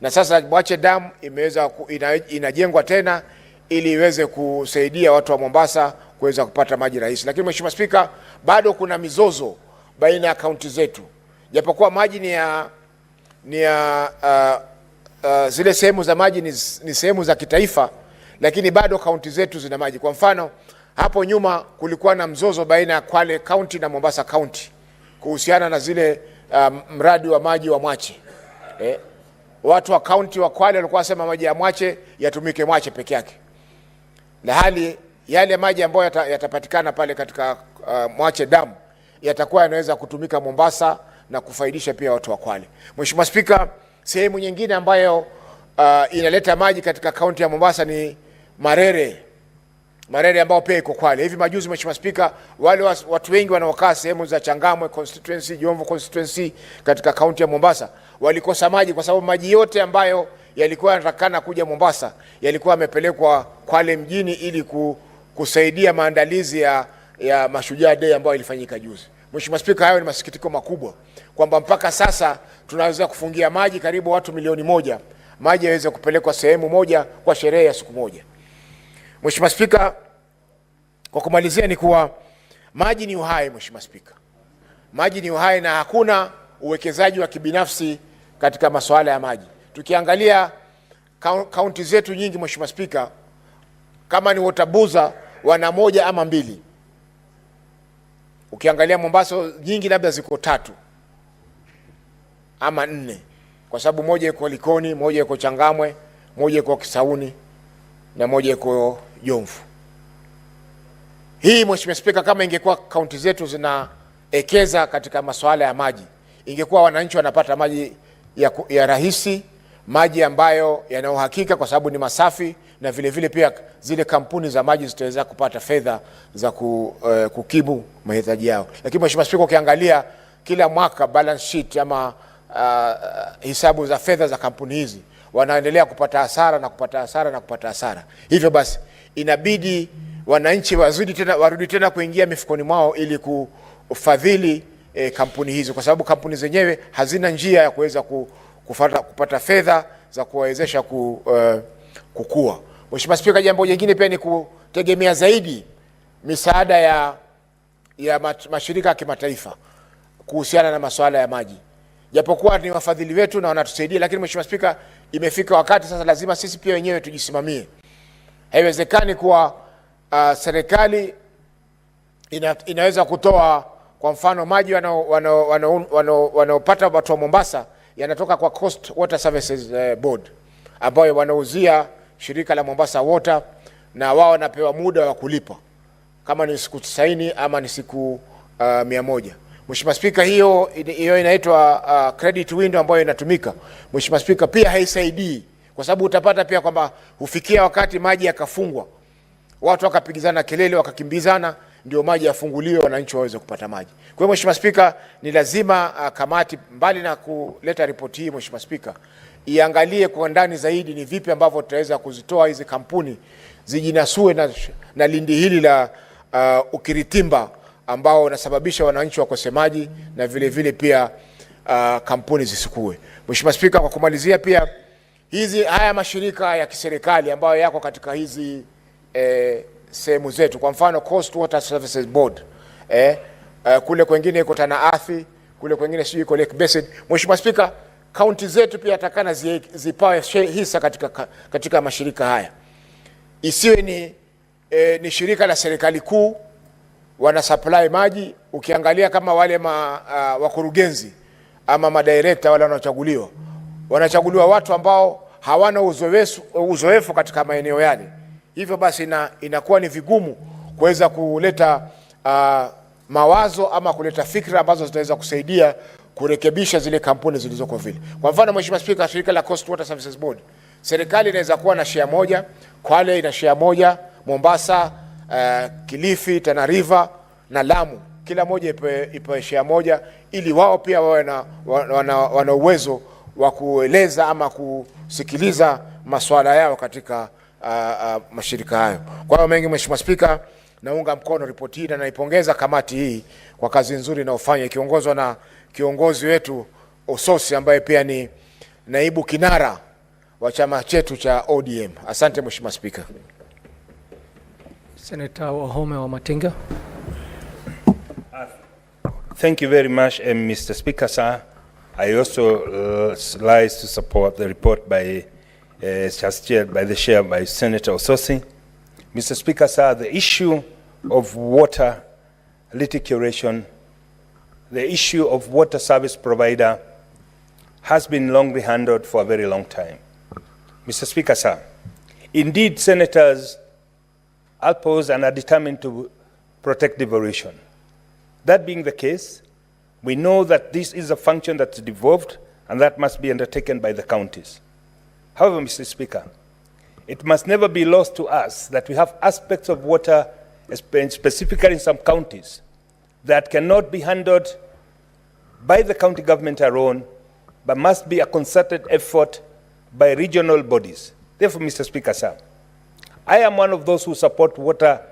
na sasa Mwache Dam inajengwa tena ili iweze kusaidia watu wa Mombasa kuweza kupata maji rahisi. Lakini Mheshimiwa Spika, bado kuna mizozo baina ya kaunti zetu. japokuwa maji zile sehemu za maji ni sehemu za kitaifa, lakini bado kaunti zetu zina maji. Kwa mfano, hapo nyuma kulikuwa na mzozo baina ya Kwale County na Mombasa County kuhusiana na zile mradi wa maji wa Mwache. Watu wa kaunti wa Kwale walikuwa wasema maji ya Mwache yatumike Mwache peke yake, na hali yale maji ambayo yatapatikana pale katika Mwache Dam yatakuwa yanaweza kutumika Mombasa na kufaidisha pia watu wa Kwale. Mheshimiwa Spika, sehemu nyingine ambayo inaleta maji katika kaunti ya Mombasa ni Marere ambao pia iko Kwale. Hivi majuzi, Mheshimiwa Spika, wale watu wengi wanaokaa sehemu za Changamwe constituency, Jomvu constituency katika kaunti ya Mombasa walikosa maji kwa sababu maji yote ambayo yalikuwa yanatakana kuja Mombasa yalikuwa yamepelekwa Kwale mjini ili kusaidia maandalizi ya Mashujaa Day ambayo ilifanyika juzi. Mheshimiwa Spika, hayo ni masikitiko makubwa kwamba mpaka sasa tunaweza kufungia maji karibu watu 1,000,000 maji yaweze kupelekwa sehemu moja kwa sherehe ya siku moja. Mheshimiwa Spika, kwa kumalizia ni kuwa maji ni uhai. Mheshimiwa Spika, maji ni uhai na hakuna uwekezaji wa kibinafsi katika masuala ya maji. Tukiangalia kaunti zetu nyingi, Mheshimiwa Spika, kama ni Watabuza wana 1 ama 2. Ukiangalia Mombasa nyingi labda ziko 3 ama 4, kwa sababu moja iko Likoni, moja iko Changamwe, moja iko Kisauni na moja iko Jomvu. Hii Mheshimiwa Spika, kama ingekuwa kaunti zetu zinaekeza katika masuala ya maji, ingekuwa wananchi wanapata maji ya rahisi, maji ambayo yana uhakika kwa sababu ni masafi, na vile vile pia zile kampuni za maji zitaweza kupata fedha za kukimu mahitaji yao. Lakini Mheshimiwa Spika, ukiangalia kila mwaka balance sheet ama hisabu za fedha za kampuni hizi, wanaendelea kupata hasara na kupata hasara na kupata hasara. Hivyo basi inabidi wananchi warudi tena kuingia mifukoni mwao ili kufadhili kampuni hizo, kwa sababu kampuni zenyewe hazina njia ya kuweza kupata fedha za kuwawezesha kukua. Mheshimiwa Spika, jambo jingine pia ni kutegemea zaidi misaada ya mashirika ya kimataifa kuhusiana na masuala ya maji. Japokuwa ni wafadhili wetu na wanatusaidia, lakini Mheshimiwa Spika, imefika wakati sasa lazima sisi pia wenyewe tujisimamie. Haiwezekani kuwa serikali inaweza kutoa, kwa mfano, maji wanaopata watu wa Mombasa yanatoka kwa Coast Water Services Board ambayo wanauzia shirika la Mombasa Water, na wao wanapewa muda wa kulipa kama ni siku 90 ama ni siku 100. Mheshimiwa Spika, hiyo inaitwa credit window ambayo inatumika. Mheshimiwa Spika, pia haisaidii kwa sababu utapata pia kwamba hufikia wakati maji yakafungwa, watu wakapigizana kelele, wakakimbizana, ndio maji yafunguliwe, wananchi waweze kupata maji. Kwa hiyo Mheshimiwa Spika, ni lazima kamati, mbali na kuleta ripoti hii, Mheshimiwa Spika, iangalie kwa ndani zaidi ni vipi ambavyo tutaweza kuzitoa hizi kampuni zijinasue na lindi hili la ukiritimba ambao unasababisha wananchi wakose maji na vile vile pia kampuni zisikue. Mheshimiwa Spika, kwa kumalizia, pia haya mashirika ya kiserikali ambayo yako katika hizi sehemu zetu, kwa mfano Coast Water Services Board, kule kwengine iko Tana Athi, kule kwengine sio iko Lake Basin. Mheshimiwa Spika, kaunti zetu pia atakana zipawe hisa katika mashirika haya. Isiwe ni shirika la serikali kuu wana supply maji. Ukiangalia kama wale wakurugenzi ama madirekta wale wanachaguliwa watu ambao hawana uzoefu katika maeneo yale. Hivyo basi inakuwa ni vigumu kuweza kuleta mawazo ama kuleta fikra ambazo zitaweza kusaidia kurekebisha zile kampuni zilizoko vile. Kwa mfano, Mheshimiwa Spika, shirika la Coast Water Services Board, serikali inaweza kuwa na share moja, Kwale ina share moja, Mombasa, Kilifi, Tana River na Lamu, kila moja ipewe share moja, ili wao pia wawe wana uwezo wa kueleza ama kusikiliza masuala yao katika mashirika hayo. Kwa hiyo mengi, Mheshimiwa Spika, naunga mkono ripoti hii na naipongeza kamati hii kwa kazi nzuri inayofanya ikiongozwa na kiongozi wetu Ososi ambaye pia ni naibu kinara wa chama chetu cha ODM. Asante Mheshimiwa Spika. Senator Wahome wa Matinga. Thank you very much, Mr. Speaker, sir. I also like to support the report by just chaired by the chair by Senator Ososi. Mr. Speaker, sir, the issue of water litigation, the issue of water service provider has been longly handled for a very long time. Mr. Speaker, sir, indeed, senators are opposed and are determined to protect devolution. That being the case, we know that this is a function that's devolved and that must be undertaken by the counties. However, Mr. Speaker, it must never be lost to us that we have aspects of water, specifically in some counties, that cannot be handled by the county government alone, but must be a concerted effort by regional bodies. Therefore, Mr. Speaker, sir, I am one of those who support water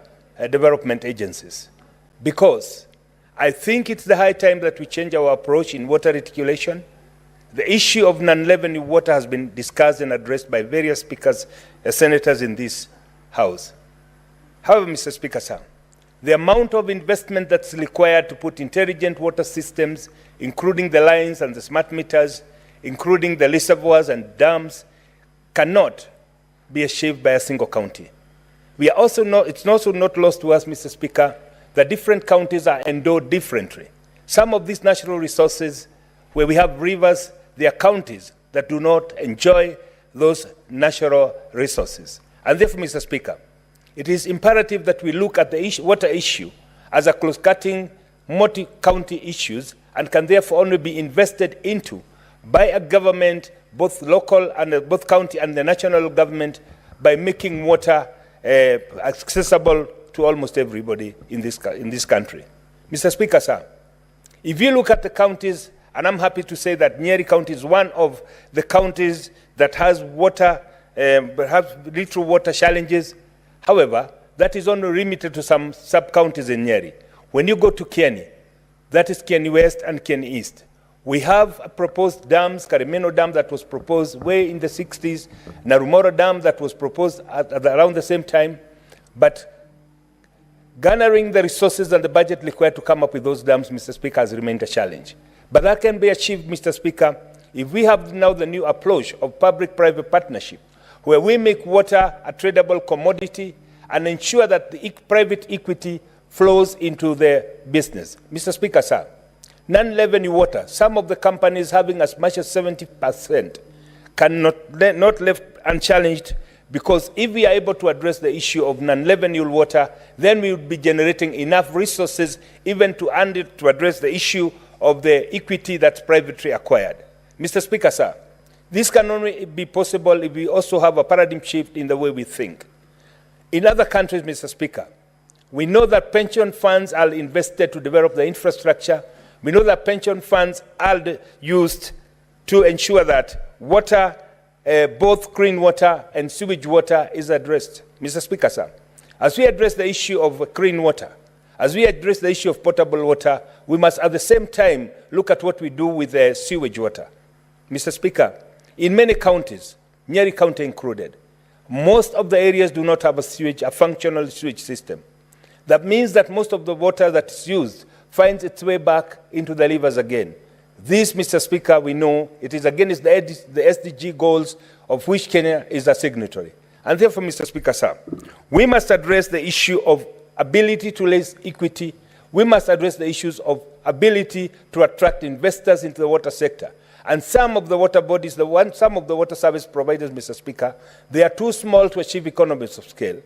development agencies because I think it's the high time that we change our approach in water reticulation. The issue of non-revenue water has been discussed and addressed by various speakers, senators in this House. However, Mr. Speaker, sir, the amount of investment that's required to put intelligent water systems, including the lines and the smart meters, including the reservoirs and dams, cannot be achieved by a single county. It's also not lost to us, Mr. Speaker, that different counties are endowed differently. Some of these natural resources, where we have rivers, they are counties that do not enjoy those natural resources. And therefore, Mr. Speaker, it is imperative that we look at the water issue as a close-cutting, multi-county issues and can therefore only be invested into by a government, both local and both county and the national government, by making water accessible to almost everybody in this country. Mr. Speaker, sir, if you look at the counties, and I'm happy to say that Nyeri County is one of the counties that has water, perhaps little water challenges. However, that is only limited to some sub-counties in Nyeri. When you go to Kieni, that is Kieni West and Kieni East, we have proposed dams, Karimeno Dam that was proposed way in the 60s, Narumoro Dam that was proposed at around the same time, but garnering the resources and the budget required to come up with those dams, Mr. Speaker, has remained a challenge. But that can be achieved, Mr. Speaker, if we have now the new approach of public-private partnership, where we make water a tradable commodity and ensure that the private equity flows into their business. Mr. Speaker, sir, non-revenue water, some of the companies having as much as 70% not left unchallenged, because if we are able to address the issue of non-revenue water, then we would be generating enough resources even to address the issue of the equity that's privately acquired. Mr. Speaker, sir, this can only be possible if we also have a paradigm shift in the way we think. In other countries, Mr. Speaker, we know that pension funds are invested to develop the infrastructure. We know that pension funds are used to ensure that water, both clean water and sewage water, is addressed. Mr. Speaker, sir, as we address the issue of clean water, as we address the issue of potable water, we must at the same time look at what we do with the sewage water. Mr. Speaker, in many counties, Nyeri County included, most of the areas do not have a functional sewage system. That means that most of the water that is used finds its way back into the rivers again. This, Mr. Speaker, we know it is against the SDG goals of which Kenya is a signatory. And therefore, Mr. Speaker, sir, we must address the issue of ability to raise equity. We must address the issues of ability to attract investors into the water sector. And some of the water bodies, some of the water service providers, Mr. Speaker, they are too small to achieve economies of scale.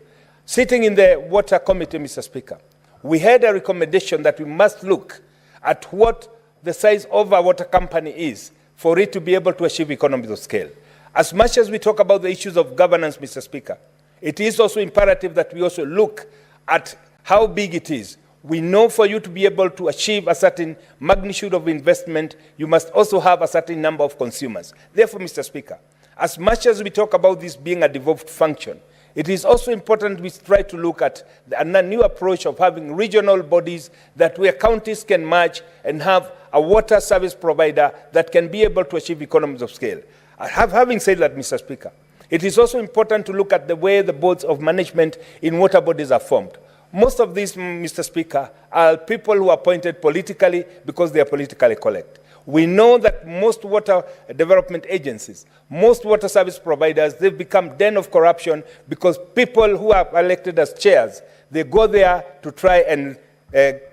Sitting in the water committee, Mr. Speaker, we had a recommendation that we must look at what the size of a water company is for it to be able to achieve economies of scale. As much as we talk about the issues of governance, Mr. Speaker, it is also imperative that we also look at how big it is. We know for you to be able to achieve a certain magnitude of investment, you must also have a certain number of consumers. Therefore, Mr. Speaker, as much as we talk about this being a devolved function, it is also important we try to look at a new approach of having regional bodies that where counties can merge and have a water service provider that can be able to achieve economies of scale. Having said that, Mr. Speaker, it is also important to look at the way the boards of management in water bodies are formed. Most of these, Mr. Speaker, are people who are appointed politically because they are politically correct. We know that most water development agencies, most water service providers, they've become den of corruption because people who are elected as chairs, they go there to try and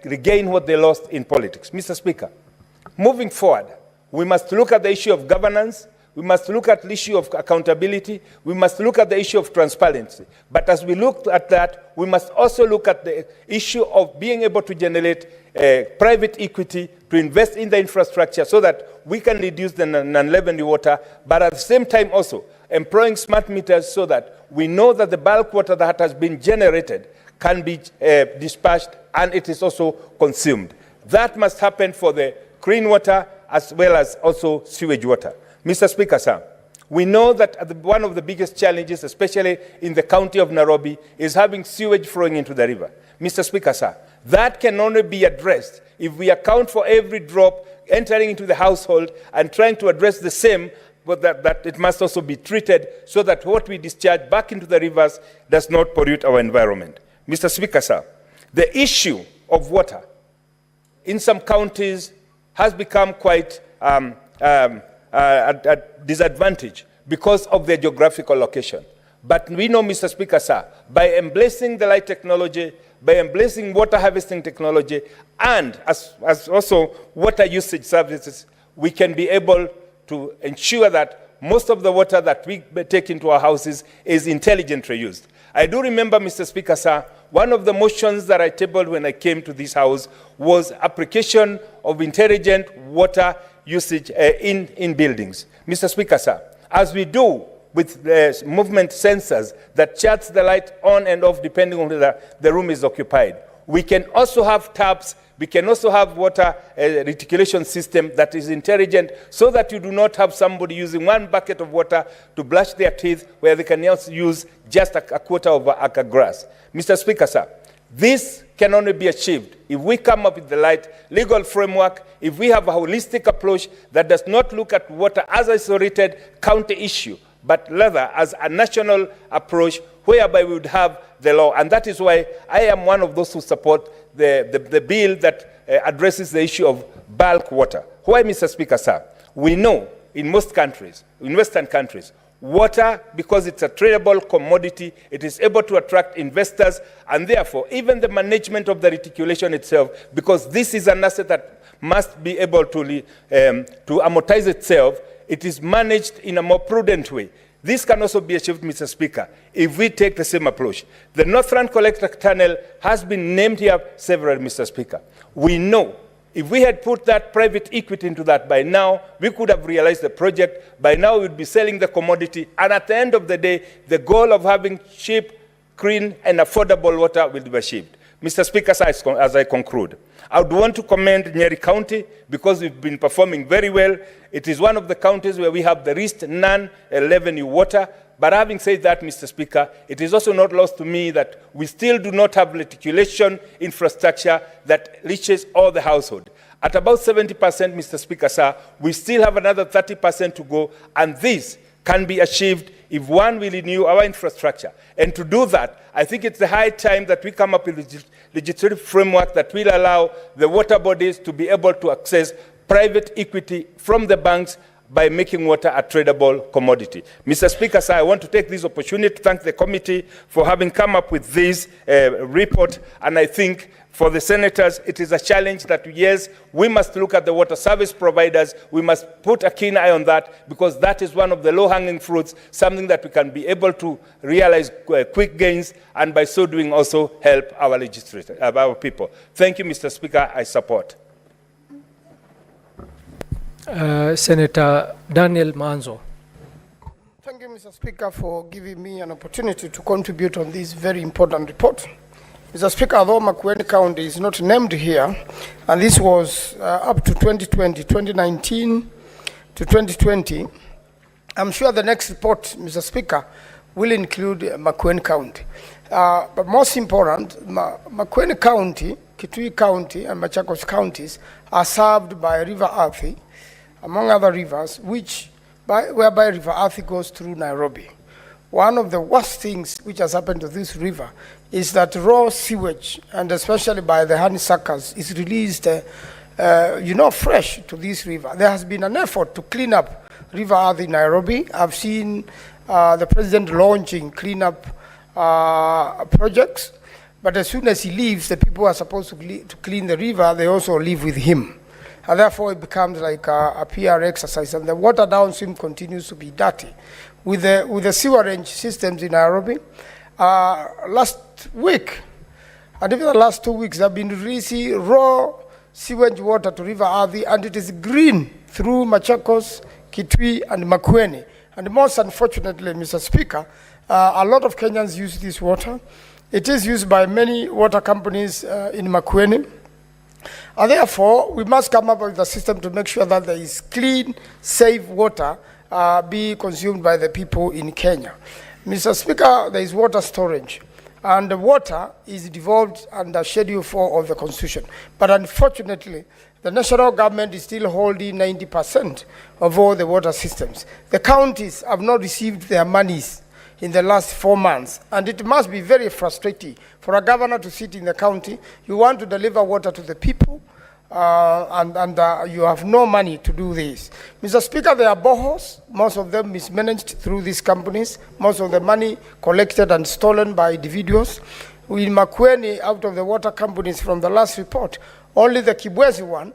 regain what they lost in politics. Mr. Speaker, moving forward, we must look at the issue of governance. We must look at the issue of accountability. We must look at the issue of transparency. But as we look at that, we must also look at the issue of being able to generate private equity to invest in the infrastructure so that we can reduce the non-leavened water, but at the same time also employing smart meters so that we know that the bulk water that has been generated can be dispatched and it is also consumed. That must happen for the clean water as well as also sewage water. Mr. Speaker, sir, we know that one of the biggest challenges, especially in the county of Nairobi, is having sewage flowing into the river. Mr. Speaker, sir, that can only be addressed if we account for every drop entering into the household and trying to address the same, but that it must also be treated so that what we discharge back into the rivers does not pollute our environment. Mr. Speaker, sir, the issue of water in some counties has become quite a disadvantage because of their geographical location. But we know, Mr. Speaker, sir, by embracing the light technology, by embracing water harvesting technology, and as also water usage services, we can be able to ensure that most of the water that we take into our houses is intelligently used. I do remember, Mr. Speaker, sir, one of the motions that I tabled when I came to this house was application of intelligent water usage in buildings. Mr. Speaker, sir, as we do with the movement sensors that charts the light on and off depending on whether the room is occupied, we can also have taps, we can also have water reticulation system that is intelligent so that you do not have somebody using one bucket of water to brush their teeth where they can also use just a quarter of an acre grass. Mr. Speaker, sir, this can only be achieved if we come up with the right legal framework, if we have a holistic approach that does not look at water as an isolated county issue, but rather as a national approach whereby we would have the law. And that is why I am one of those who support the bill that addresses the issue of bulk water. Why, Mr. Speaker, sir? We know in most countries, in Western countries, water, because it's a tradable commodity, it is able to attract investors, and therefore, even the management of the reticulation itself, because this is an asset that must be able to amortize itself, it is managed in a more prudent way. This can also be achieved, Mr. Speaker, if we take the same approach. The Northern Collector Tunnel has been named here several, Mr. Speaker. We know if we had put that private equity into that by now, we could have realized the project. By now, we would be selling the commodity. And at the end of the day, the goal of having cheap, clean, and affordable water will be achieved. Mr. Speaker, as I conclude, I would want to commend Nyeri County because we've been performing very well. It is one of the counties where we have the least non-revenue water. But having said that, Mr. Speaker, it is also not lost to me that we still do not have reticulation infrastructure that reaches all the household. At about 70%, Mr. Speaker, sir, we still have another 30% to go, and this can be achieved if one will renew our infrastructure. And to do that, I think it's the high time that we come up with a legislative framework that will allow the water bodies to be able to access private equity from the banks by making water a tradable commodity. Mr. Speaker, sir, I want to take this opportunity to thank the committee for having come up with this report, and I think for the senators, it is a challenge that, yes, we must look at the water service providers. We must put a keen eye on that because that is one of the low-hanging fruits, something that we can be able to realize quick gains and by so doing also help our legislators, our people. Thank you, Mr. Speaker. I support. Senator Daniel Manzo. Thank you, Mr. Speaker, for giving me an opportunity to contribute on this very important report. Mr. Speaker, although Makueni County is not named here, and this was up to 2019 to 2020, I'm sure the next report, Mr. Speaker, will include Makueni County. But most important, Makueni County, Kitui County, and Machakos counties are served by River Athi, among other rivers, whereby River Athi goes through Nairobi. One of the worst things which has happened to this river is that raw sewage, and especially by the honeysuckers, is released, fresh to this river. There has been an effort to clean up River Athi in Nairobi. I've seen the president launching cleanup projects, but as soon as he leaves, the people who are supposed to clean the river, they also leave with him. And therefore, it becomes like a PR exercise, and the water downstream continues to be dirty. With the sewerage systems in Nairobi, last week, and even the last 2 weeks, there have been releasing raw sewage water to River Athi, and it is green through Machakos, Kitui, and Makueni. And most unfortunately, Mr. Speaker, a lot of Kenyans use this water. It is used by many water companies in Makueni. And therefore, we must come up with a system to make sure that there is clean, safe water be consumed by the people in Kenya. Mr. Speaker, there is water storage, and the water is devolved under Schedule 4 of the Constitution. But unfortunately, the national government is still holding 90% of all the water systems. The counties have not received their monies in the last 4 months, and it must be very frustrating for a governor to sit in the county. You want to deliver water to the people, and you have no money to do this. Mr. Speaker, there are boreholes, most of them mismanaged through these companies, most of the money collected and stolen by individuals. In Makueni, out of the water companies from the last report, only the Kibwezi one,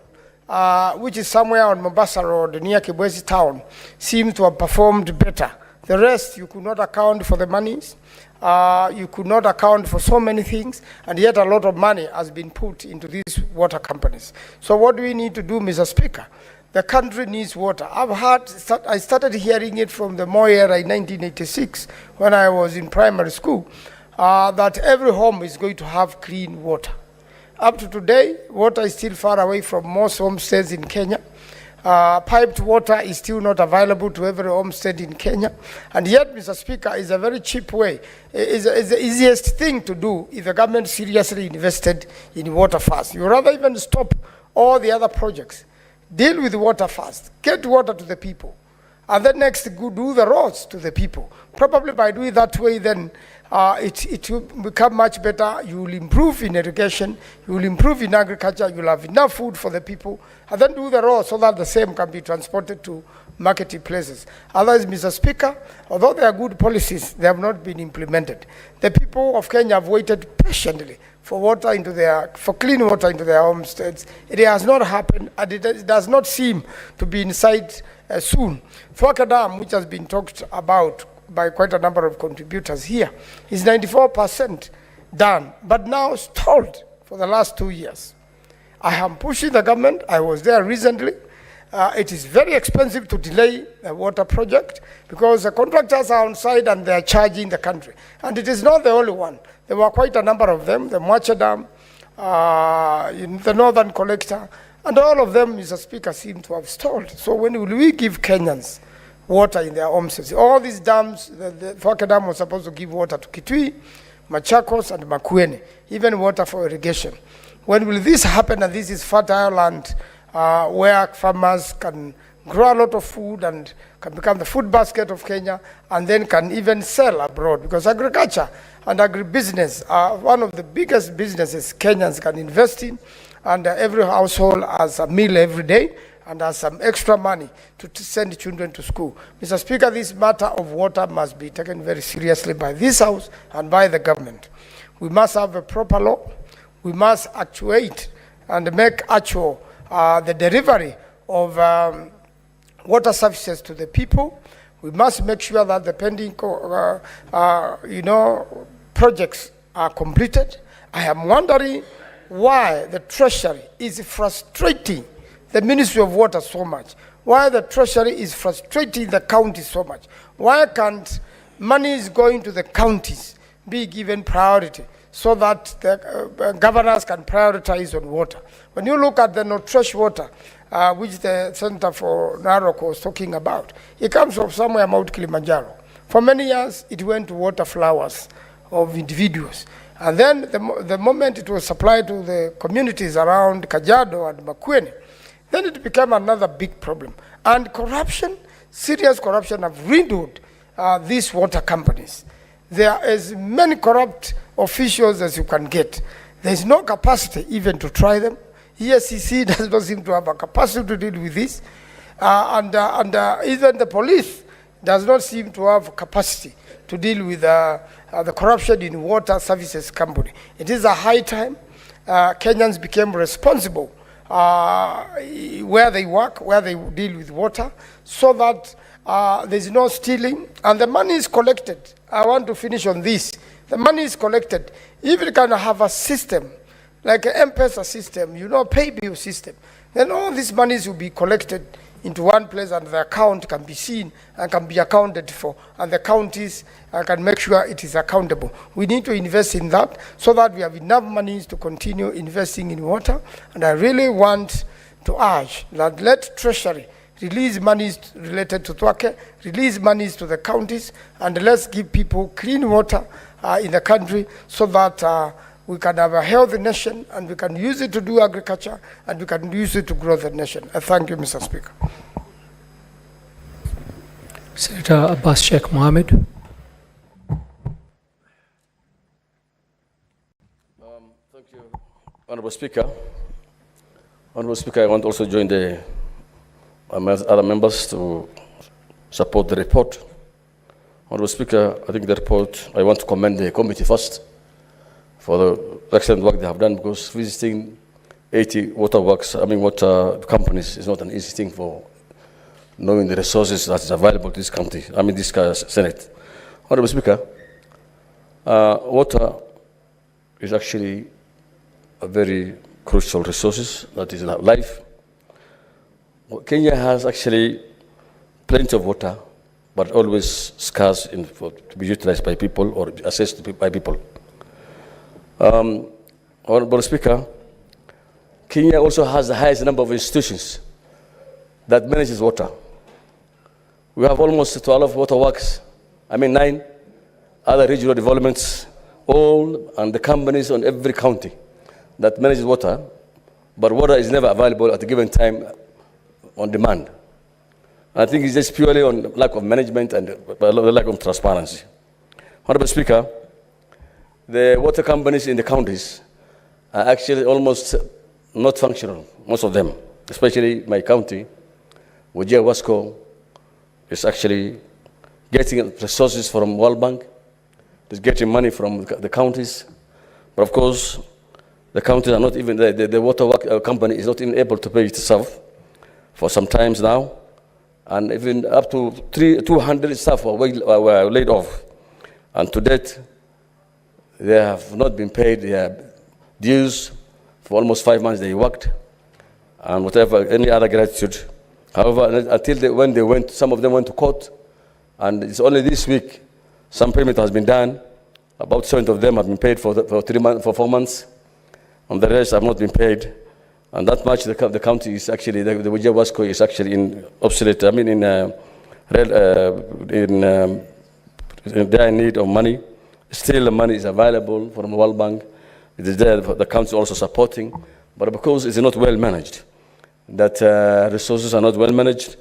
which is somewhere on Mombasa Road near Kibwezi town, seems to have performed better. The rest, you could not account for the monies. You could not account for so many things, and yet a lot of money has been put into these water companies. So what do we need to do, Mr. Speaker? The country needs water. I started hearing it from the Moi era in 1986, when I was in primary school, that every home is going to have clean water. Up to today, water is still far away from most homesteads in Kenya. Piped water is still not available to every homestead in Kenya. And yet, Mr. Speaker, is a very cheap way. It's the easiest thing to do if the government seriously invested in water first. You rather even stop all the other projects. Deal with water first. Get water to the people. And then next, do the roads to the people. Probably by doing that way, then it will become much better. You will improve in irrigation, you will improve in agriculture, you will have enough food for the people, and then do the roads so that the same can be transported to marketplaces. Otherwise, Mr. Speaker, although there are good policies, they have not been implemented. The people of Kenya have waited patiently for clean water into their homesteads. It has not happened, and it does not seem to be in sight soon. Thwaka Dam, which has been talked about by quite a number of contributors here, is 94% done, but now stalled for the last 2 years. I am pushing the government. I was there recently. It is very expensive to delay a water project because the contractors are on site and they are charging the country. And it is not the only one. There were quite a number of them, the Mwache Dam, the Northern Collector, and all of them, Mr. Speaker, seem to have stalled. So when will we give Kenyans water in their homesteads? All these dams, the Thwaka Dam was supposed to give water to Kitui, Machakos, and Makueni, even water for irrigation. When will this happen? And this is fertile land where farmers can grow a lot of food and can become the food basket of Kenya, and then can even sell abroad, because agriculture and agribusiness are one of the biggest businesses Kenyans can invest in, and every household has a meal every day and has some extra money to send children to school. Mr. Speaker, this matter of water must be taken very seriously by this House and by the government. We must have a proper law. We must actuate and make actual the delivery of water services to the people. We must make sure that the pending projects are completed. I am wondering why the Treasury is frustrating the Ministry of Water so much, why the Treasury is frustrating the counties so much. Why can't money is going to the counties be given priority so that the governors can prioritize on water? When you look at the Notresh water, which the Center for Narok was talking about, it comes from somewhere Mount Kilimanjaro. For many years, it went to water flowers of individuals. And then the moment it was supplied to the communities around Kajiado and Makueni, then it became another big problem. And corruption, serious corruption, have riddled these water companies. there are as many corrupt officials as you can get. There's no capacity even to try them. ESCC does not seem to have a capacity to deal with this. And even the police does not seem to have capacity to deal with the corruption in water services company. It is a high time Kenyans became responsible where they work, where they deal with water, so that there's no stealing, and the money is collected. I want to finish on this. The money is collected. If you can have a system, like an M-Pesa system, pay bill system, then all these monies will be collected into one place, and the account can be seen and can be accounted for, and the counties can make sure it is accountable. We need to invest in that so that we have enough monies to continue investing in water. And I really want to urge that let Treasury release monies related to Twake, release monies to the counties, and let's give people clean water in the country, so that we can have a healthy nation, and we can use it to do agriculture, and we can use it to grow the nation. I thank you, Mr. Speaker. Senator Abbas Sheikh Mohammed. Thank you, Honorable Speaker. Honorable Speaker, I want to also join the other members to support the report. Honorable Speaker, I think the report, I want to commend the committee first for the excellent work they have done, because visiting 80 water companies is not an easy thing for knowing the resources that is available to this country, this Senate. Honorable Speaker, water is actually a very crucial resource that is life. Kenya has actually plenty of water, but always scarce to be utilized by people or accessed by people. Honorable Speaker, Kenya also has the highest number of institutions that manages water. We have almost 12 water works, 9 other regional developments, all and the companies on every county that manages water, but water is never available at a given time on demand. I think it's just purely on lack of management and lack of transparency. Honorable Speaker, the water companies in the counties are actually almost not functional, most of them, especially my county, Wajir Wasco is actually getting resources from World Bank, is getting money from the counties, but of course, the counties are not even, the water company is not even able to pay itself for some times now, and even up to 200 staff were laid off, and to date, they have not been paid their dues for almost 5 months they worked, and whatever, any other gratitude. However, until some of them went to court, and it's only this week some payment has been done. About 7 of them have been paid for 4 months, and the rest have not been paid. And that much the county is actually, the Wajir Wasco is actually in obsolete, in dire need of money. Still the money is available from the World Bank. It is there, the council also supporting, but because it's not well managed, that resources are not well managed,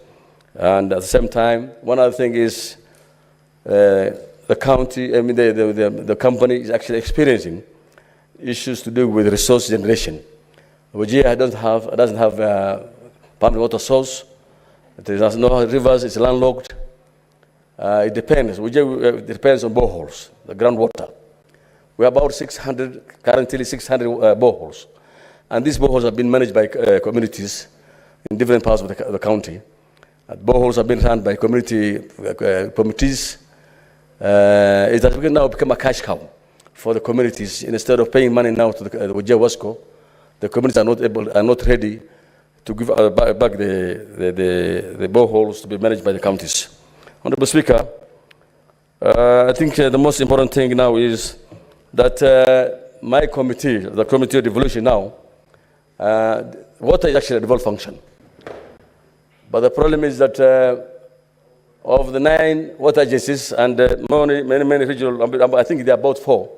and at the same time, one other thing is the county, the company is actually experiencing issues to do with resource generation. Wajir doesn't have pumped water source. There's no rivers, it's landlocked. It depends. It depends on boreholes, the groundwater. We have about currently 600 boreholes. And these boreholes have been managed by communities in different parts of the county. Boreholes have been run by community committees. It has now become a cash cow for the communities. Instead of paying money now to the Wajir Wasco, the communities are not ready to give back the boreholes to be managed by the counties. Honorable Speaker, I think the most important thing now is that my committee, the Committee of Devolution now, water is actually a devolved function. But the problem is that of the 9 water agencies and many regional, I think there are about 4,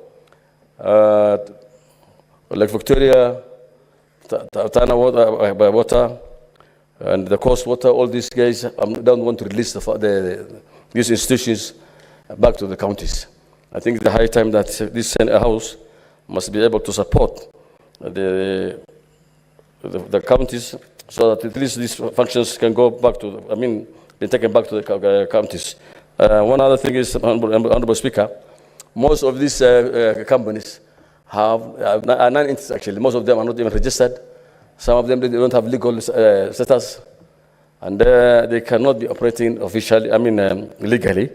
like Victoria, Tana water, and the Coast Water, all these guys don't want to release these institutions back to the counties. I think it's the high time that this House must be able to support the counties so that at least these functions can go back to, be taken back to the counties. One other thing is, Honorable Speaker, most of these companies are non-entities actually. Most of them are not even registered. Some of them, they don't have legal status, and they cannot be operating officially, legally.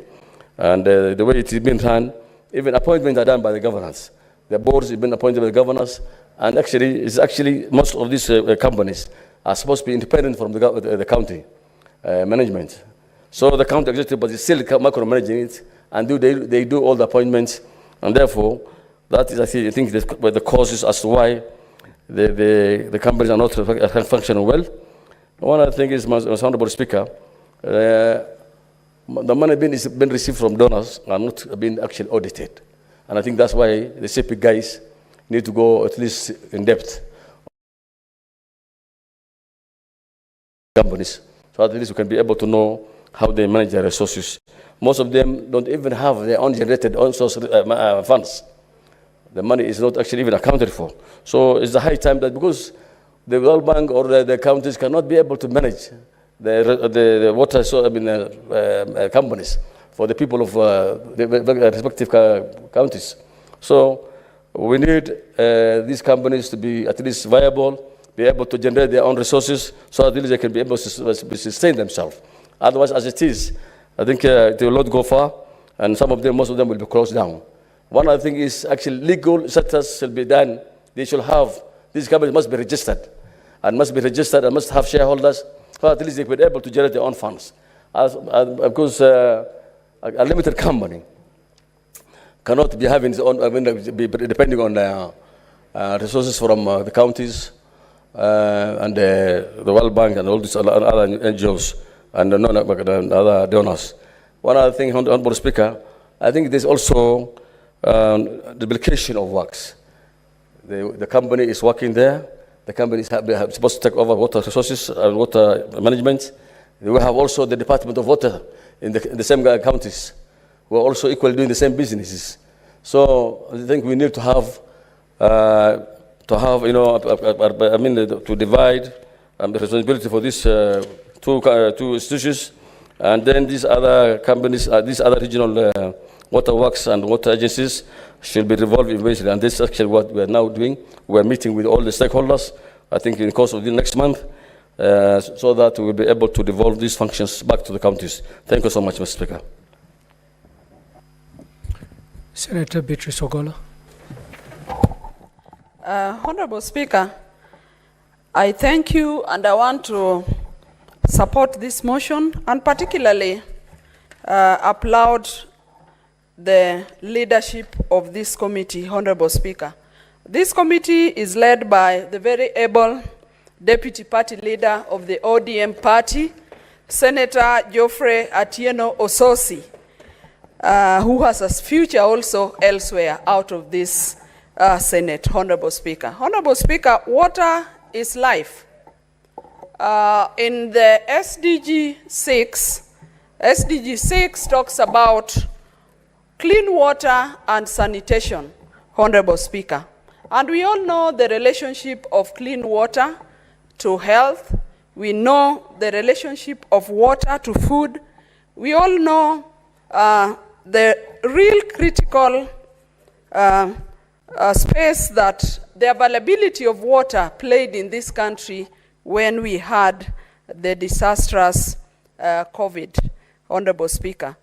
And the way it is being run, even appointments are done by the governors. The boards have been appointed by the governors, and actually most of these companies are supposed to be independent from the county management. So the county executive body is still micromanaging it, and they do all the appointments, and therefore that is, I think, the causes as to why the companies are not functioning well. One other thing is, Mr. Honorable Speaker, the money been received from donors are not being actually audited. And I think that's why the CP guys need to go at least in depth companies, so at least we can be able to know how they manage their resources. Most of them don't even have their own generated own source funds. The money is not actually even accounted for. So it's the high time that, because the World Bank or the counties cannot be able to manage the water companies for the people of the respective counties. So we need these companies to be at least viable, be able to generate their own resources, so that at least they can be able to sustain themselves. Otherwise, as it is, I think it will not go far, and most of them will be closed down. One other thing is actually legal status should be done. These companies must be registered, and must have shareholders, so at least they will be able to generate their own funds. Because a limited company cannot be having its own, be depending on resources from the counties and the World Bank and all these other NGOs and other donors. One other thing, Honorable Speaker, I think there's also duplication of works. The company is working there. The company is supposed to take over water resources and water management. We have also the Department of Water in the same counties who are also equally doing the same businesses. So I think we need to have, to divide the responsibility for these two institutions, and then these other companies, these other regional water works and water agencies should be revolved eventually. And this is actually what we are now doing. We are meeting with all the stakeholders, I think in the course of the next month, so that we will be able to devolve these functions back to the counties. Thank you so much, Mr. Speaker. Senator Beatrice Ogola. Honorable Speaker, I thank you, and I want to support this motion, and particularly applaud the leadership of this committee, Honorable Speaker. This committee is led by the very able Deputy Party Leader of the ODM Party, Senator Geoffrey Atieno Ososi, who has a future also elsewhere out of this Senate, Honorable Speaker. Honorable Speaker, water is life. In the SDG 6 talks about clean water and sanitation, Honorable Speaker. And we all know the relationship of clean water to health. We know the relationship of water to food. We all know the real critical space that the availability of water played in this country when we had the disastrous COVID, Honorable Speaker.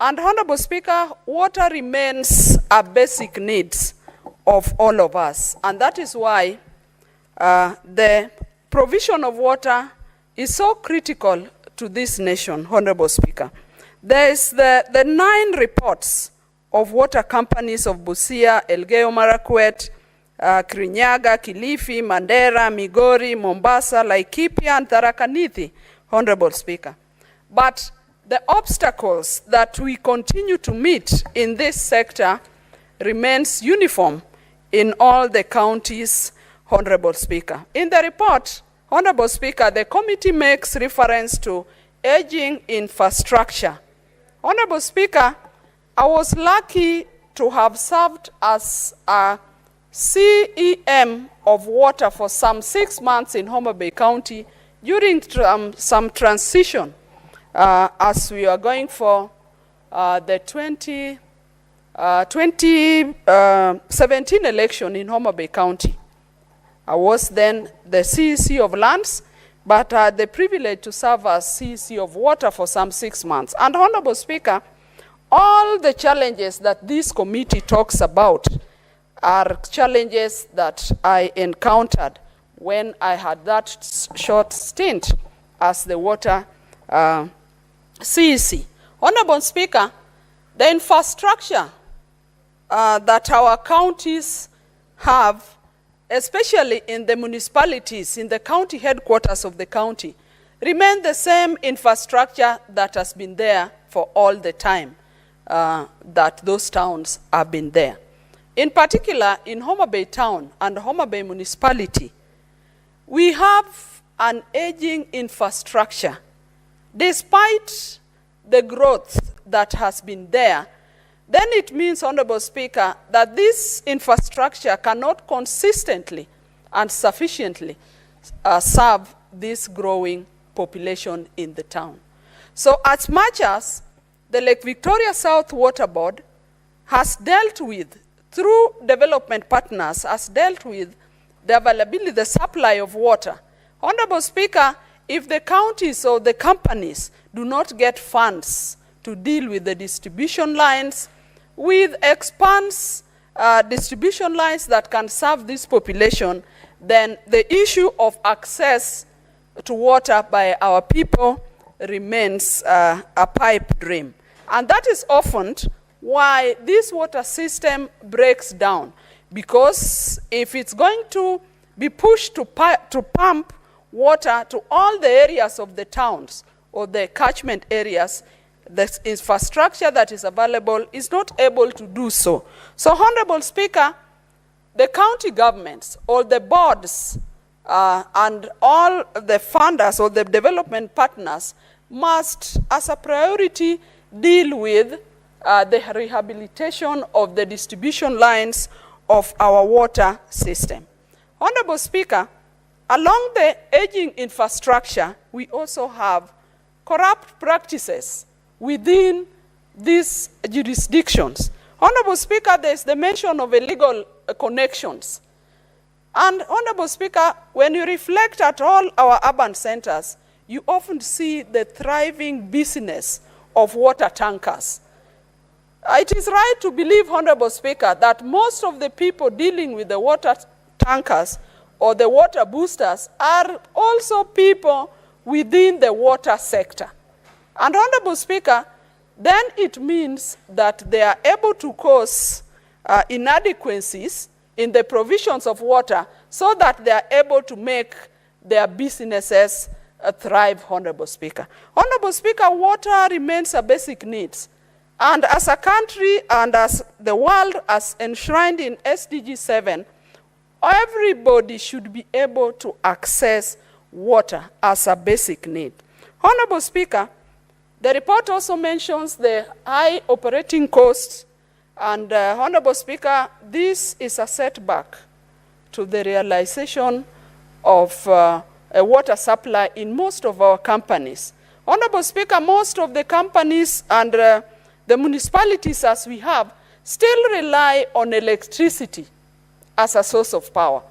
And Honorable Speaker, water remains a basic need of all of us. And that is why the provision of water is so critical to this nation, Honorable Speaker. There is the 9 reports of water companies of Busia, Elgeyo Marakwet, Kirinyaga, Kilifi, Mandera, Migori, Mombasa, Laikipia, and Tharaka Nithi, Honorable Speaker. But the obstacles that we continue to meet in this sector remains uniform in all the counties, Honorable Speaker. In the report, Honorable Speaker, the committee makes reference to aging infrastructure. Honorable Speaker, I was lucky to have served as a CEM of water for some 6 months in Homa Bay County during some transition as we are going for the 2017 election in Homa Bay County. I was then the CEC of lands, but I had the privilege to serve as CEC of water for some 6 months. And Honorable Speaker, all the challenges that this committee talks about are challenges that I encountered when I had that short stint as the water CEC. Honorable Speaker, the infrastructure that our counties have, especially in the municipalities, in the county headquarters of the county, remain the same infrastructure that has been there for all the time that those towns have been there. In particular, in Homa Bay Town and Homa Bay Municipality, we have an aging infrastructure. Despite the growth that has been there, then it means, Honorable Speaker, that this infrastructure cannot consistently and sufficiently serve this growing population in the town. So as much as the Lake Victoria South Water Board has dealt with, through development partners, has dealt with the availability, the supply of water. Honorable Speaker, if the counties or the companies do not get funds to deal with the distribution lines, with expanse distribution lines that can serve this population, then the issue of access to water by our people remains a pipe dream. And that is often why this water system breaks down. Because if it's going to be pushed to pump water to all the areas of the towns or the catchment areas, the infrastructure that is available is not able to do so. So, Honorable Speaker, the county governments or the boards and all the funders or the development partners must, as a priority, deal with the rehabilitation of the distribution lines of our water system. Honorable Speaker, along the aging infrastructure, we also have corrupt practices within these jurisdictions. Honorable Speaker, there is the mention of illegal connections. And Honorable Speaker, when you reflect at all our urban centers, you often see the thriving business of water tankers. It is right to believe, Honorable Speaker, that most of the people dealing with the water tankers or the water boosters are also people within the water sector. And Honorable Speaker, then it means that they are able to cause inadequacies in the provisions of water so that they are able to make their businesses thrive, Honorable Speaker. Honorable Speaker, water remains a basic need. And as a country and as the world as enshrined in SDG 7, everybody should be able to access water as a basic need. Honorable Speaker, the report also mentions the high operating costs, and Honorable Speaker, this is a setback to the realization of a water supply in most of our companies. Honorable Speaker, most of the companies and the municipalities as we have still rely on electricity as a source of power.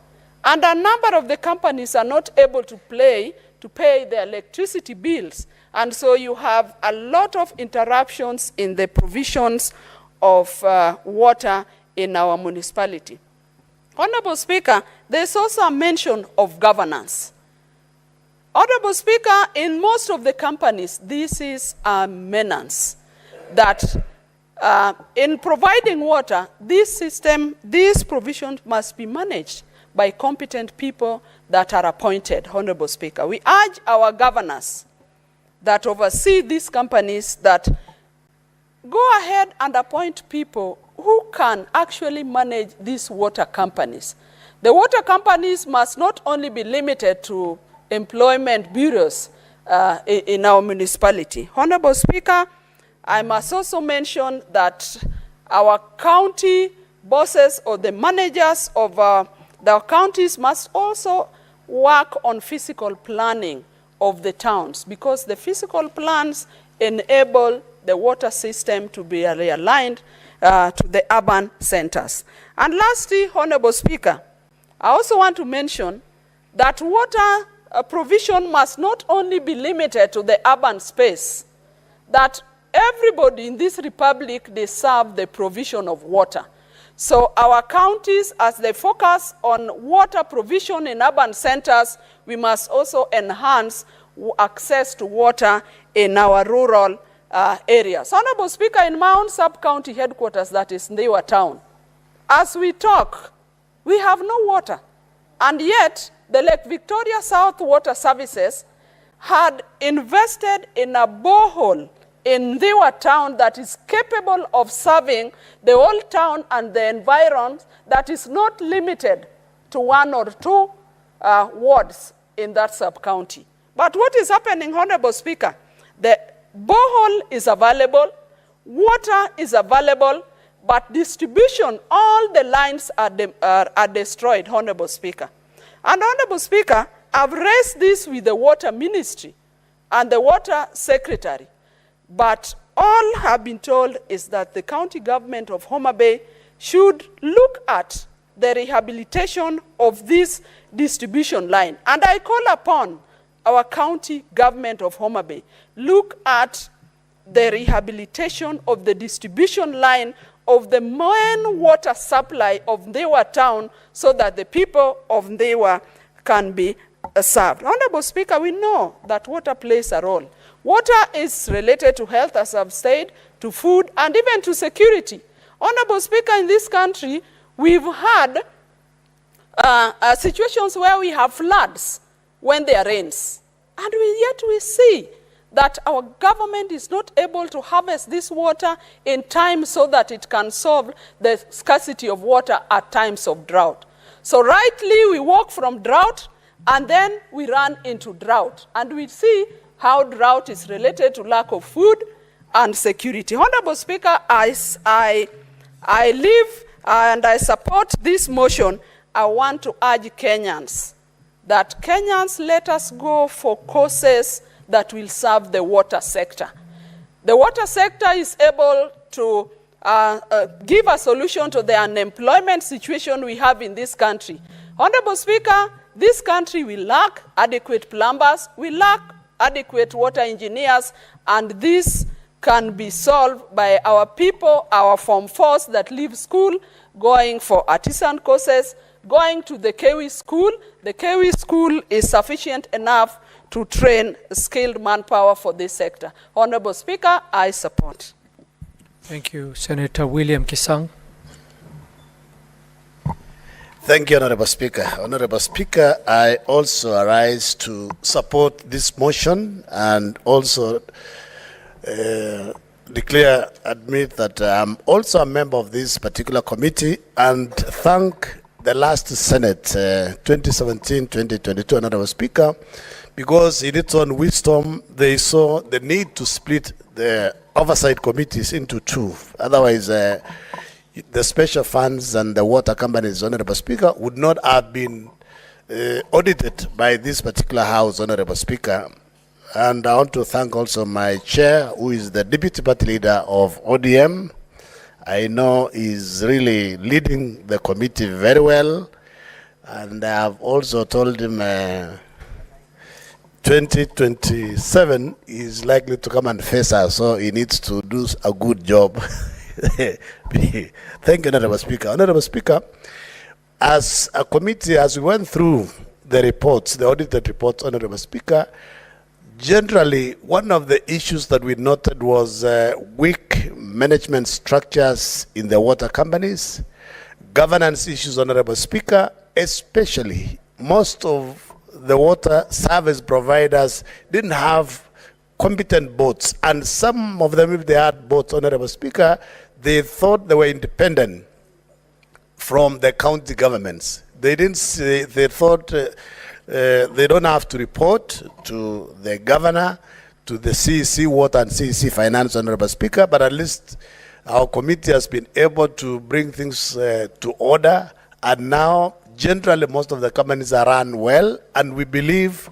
And a number of the companies are not able to pay their electricity bills. And so you have a lot of interruptions in the provisions of water in our municipality. Honorable Speaker, there's also a mention of governance. Honorable Speaker, in most of the companies, this is a menace that in providing water, this system, these provisions must be managed by competent people that are appointed, Honorable Speaker. We urge our governors that oversee these companies that go ahead and appoint people who can actually manage these water companies. The water companies must not only be limited to employment bureaus in our municipality. Honorable Speaker, I must also mention that our county bosses or the managers of the counties must also work on physical planning of the towns, because the physical plans enable the water system to be realigned to the urban centers. And lastly, Honorable Speaker, I also want to mention that water provision must not only be limited to the urban space, that everybody in this republic deserve the provision of water. So our counties, as they focus on water provision in urban centers, we must also enhance access to water in our rural areas. Honorable Speaker, in my own sub-county headquarters, that is Ndiwa Town, as we talk, we have no water. And yet, the Lake Victoria South Water Services had invested in a borehole in Ndiwa Town that is capable of serving the whole town and the environs, that is not limited to 1 or 2 wards in that sub-county. But what is happening, Honorable Speaker? The borehole is available, water is available, but distribution, all the lines are destroyed, Honorable Speaker. And Honorable Speaker, I've raised this with the Water Ministry and the Water Secretary, but all have been told is that the county government of Homa Bay should look at the rehabilitation of this distribution line. And I call upon our county government of Homa Bay, look at the rehabilitation of the distribution line of the main water supply of Ndiwa Town, so that the people of Ndiwa can be served. Honorable Speaker, we know that water plays a role. Water is related to health, as I've said, to food, and even to security. Honorable Speaker, in this country, we've had situations where we have floods when there rains. And yet we see that our government is not able to harvest this water in time so that it can solve the scarcity of water at times of drought. So rightly, we walk from drought, and then we run into drought. And we see how drought is related to lack of food and security. Honorable Speaker, I live and I support this motion. I want to urge Kenyans that Kenyans, let us go for courses that will serve the water sector. The water sector is able to give a solution to the unemployment situation we have in this country. Honorable Speaker, this country will lack adequate plumbers, we lack adequate water engineers, and this can be solved by our people, our Form 4s that leave school, going for artisan courses, going to the Kewi school. The Kewi school is sufficient enough to train skilled manpower for this sector. Honorable Speaker, I support. Thank you. Senator William Kisang. Thank you, Honorable Speaker. Honorable Speaker, I also arise to support this motion and also admit that I'm also a member of this particular committee, and thank the last Senate, 2017-2022, Honorable Speaker, because in its own wisdom, they saw the need to split the oversight committees into 2. Otherwise, the special funds and the water companies, Honorable Speaker, would not have been audited by this particular House, Honorable Speaker. And I want to thank also my chair, who is the deputy party leader of ODM. I know is really leading the committee very well. And I have also told him 2027 is likely to come and face us, so he needs to do a good job. Thank you, Honorable Speaker. Honorable Speaker, as a committee, as we went through the reports, the audited reports, Honorable Speaker, generally, one of the issues that we noted was weak management structures in the water companies, governance issues, Honorable Speaker, especially most of the water service providers didn't have competent boards, and some of them, if they had boards, Honorable Speaker, they thought they were independent from the county governments. They didn't say, they thought they don't have to report to the governor, to the CEC Water and CEC Finance, Honorable Speaker, but at least Our committee has been able to bring things to order, and now generally most of the companies are run well, and we believe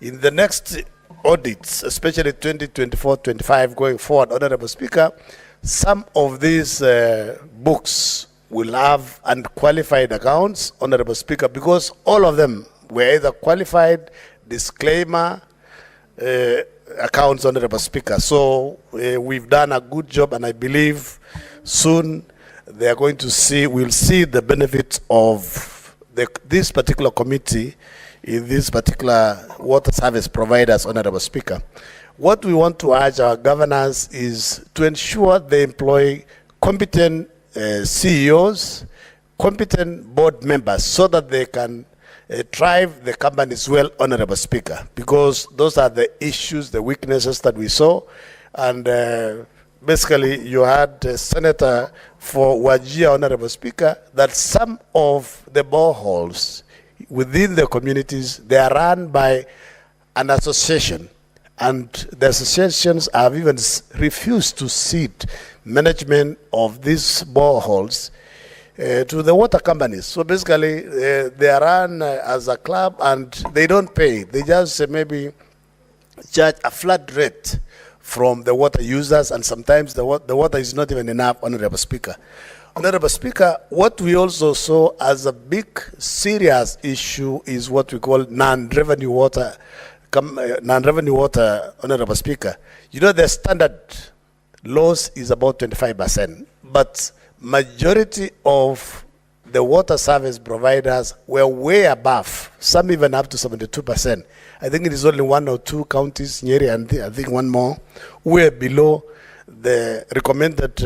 in the next audits, especially 2024-25 going forward, Honorable Speaker, some of these books will have unqualified accounts, Honorable Speaker, because all of them were either qualified, disclaimer, accounts, Honorable Speaker. So we've done a good job, and I believe soon they are going to see, we'll see the benefits of this particular committee in this particular water service providers, Honorable Speaker. What we want to urge our governors is to ensure they employ competent CEOs, competent board members, so that they can drive the companies well, Honorable Speaker, because those are the issues, the weaknesses that we saw. And basically, you had Senator for Wajir, Honorable Speaker, that some of the boreholes within the communities, they are run by an association, and the associations have even refused to cede management of these boreholes to the water companies. So basically, they are run as a club, and they don't pay. They just maybe charge a flat rate from the water users, and sometimes the water is not even enough, Honorable Speaker. Honorable Speaker, what we also saw as a big, serious issue is what we call non-revenue water, Honorable Speaker. You know, the standard loss is about 25%, but majority of the water service providers were way above, some even up to 72%. I think it is only one or two counties, Nyeri, and I think one more, were below the recommended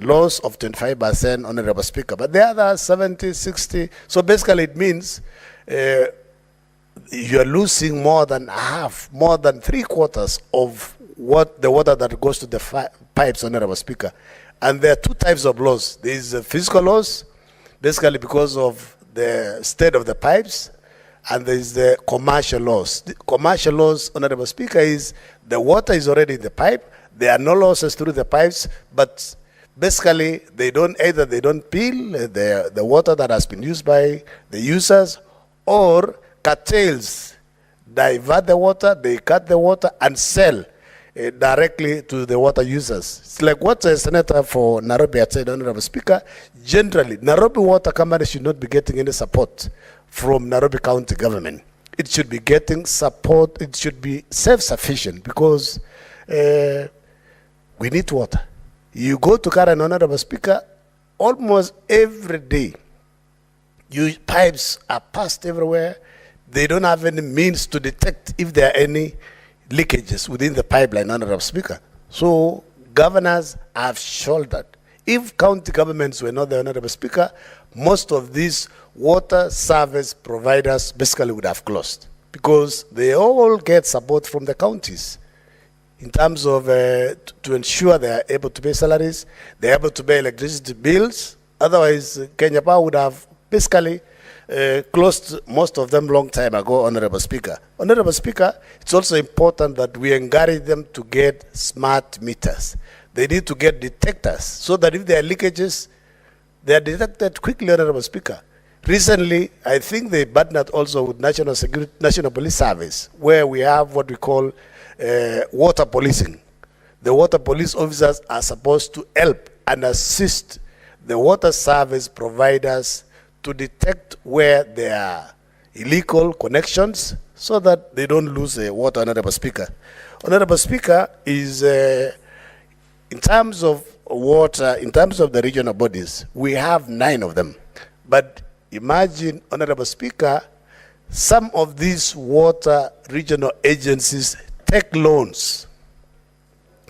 loss of 25%, Honorable Speaker. But the other 70, 60, so basically it means you are losing more than half, more than 3/4 of what the water that goes to the pipes, Honorable Speaker. And there are two types of loss. There is a physical loss, basically because of the state of the pipes, and there is the commercial loss. The commercial loss, Honorable Speaker, is the water is already in the pipe. There are no losses through the pipes, but basically they don't peel the water that has been used by the users, or cartels divert the water, they cut the water and sell directly to the water users. It's like what the Senator for Nairobi had said, Honorable Speaker. Generally, Nairobi Water Company should not be getting any support from Nairobi County government. It should be getting support, it should be self-sufficient, because we need water. You go to Karen, Honorable Speaker, almost every day, pipes are passed everywhere. They don't have any means to detect if there are any leakages within the pipeline, Honorable Speaker. So governors have shouldered. If county governments were not the Honorable Speaker, most of these water service providers basically would have closed, because they all get support from the counties in terms of to ensure they are able to pay salaries, they are able to pay electricity bills. Otherwise, Kenya Power would have basically closed most of them long time ago, Honorable Speaker. Honorable Speaker, it's also important that we encourage them to get smart meters. They need to get detectors, so that if there are leakages, they are detected quickly, Honorable Speaker. Recently, I think they partnered also with National Police Service, where we have what we call water policing. The water police officers are supposed to help and assist the water service providers to detect where there are illegal connections, so that they don't lose water, Honorable Speaker. Honorable Speaker, is in terms of water, in terms of the regional bodies, we have 9 of them. But imagine, Honorable Speaker, some of these water regional agencies take loans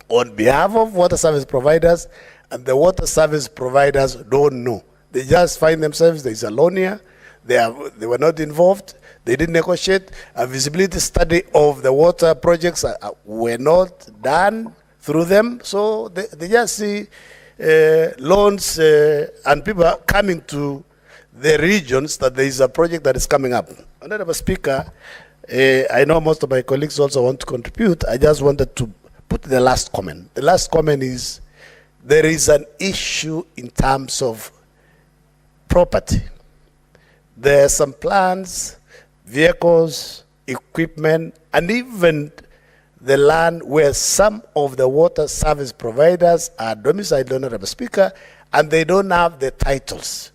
on behalf of water service providers, and the water service providers don't know. They just find themselves, there is a loan here, they were not involved, they didn't negotiate. A visibility study of the water projects were not done through them, so they just see loans and people are coming to the regions that there is a project that is coming up. Honorable Speaker, I know most of my colleagues also want to contribute. I just wanted to put the last comment. The last comment is there is an issue in terms of property. There are some plans, vehicles, equipment, and even the land where some of the water service providers are domiciled, Honorable Speaker, and they don't have the titles.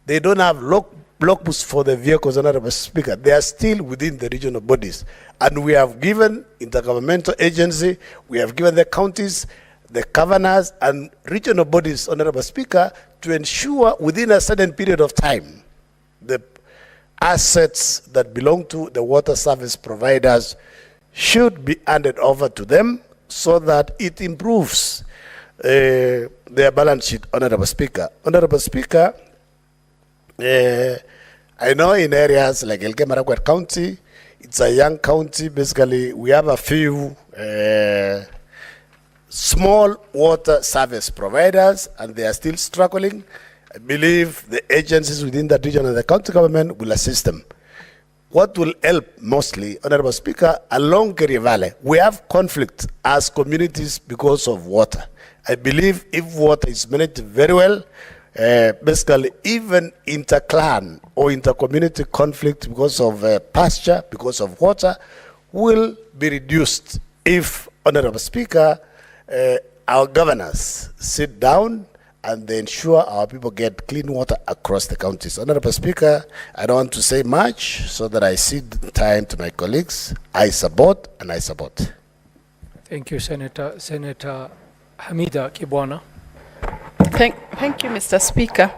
They don't have logbooks for the vehicles, Honorable Speaker. They are still within the regional bodies. And we have given intergovernmental agency, we have given the counties, the governors, and regional bodies, Honorable Speaker, to ensure within a certain period of time, the assets that belong to the water service providers should be handed over to them so that it improves their balance sheet, Honorable Speaker. Honorable Speaker, I know in areas like Elgeyo-Marakwet County, it's a young county. Basically, we have a few small water service providers, and they are still struggling. I believe the agencies within that region and the county government will assist them. What will help mostly, Honorable Speaker, along Kerio Valley, we have conflict as communities because of water. I believe if water is managed very well, basically even inter-clan or inter-community conflict because of pasture, because of water, will be reduced if, Honorable Speaker, our governors sit down and they ensure our people get clean water across the counties. Honorable Speaker, I don't want to say much so that I cede time to my colleagues. I support and I support. Thank you, Senator. Senator Hamida Kibwana. Thank you, Mr. Speaker.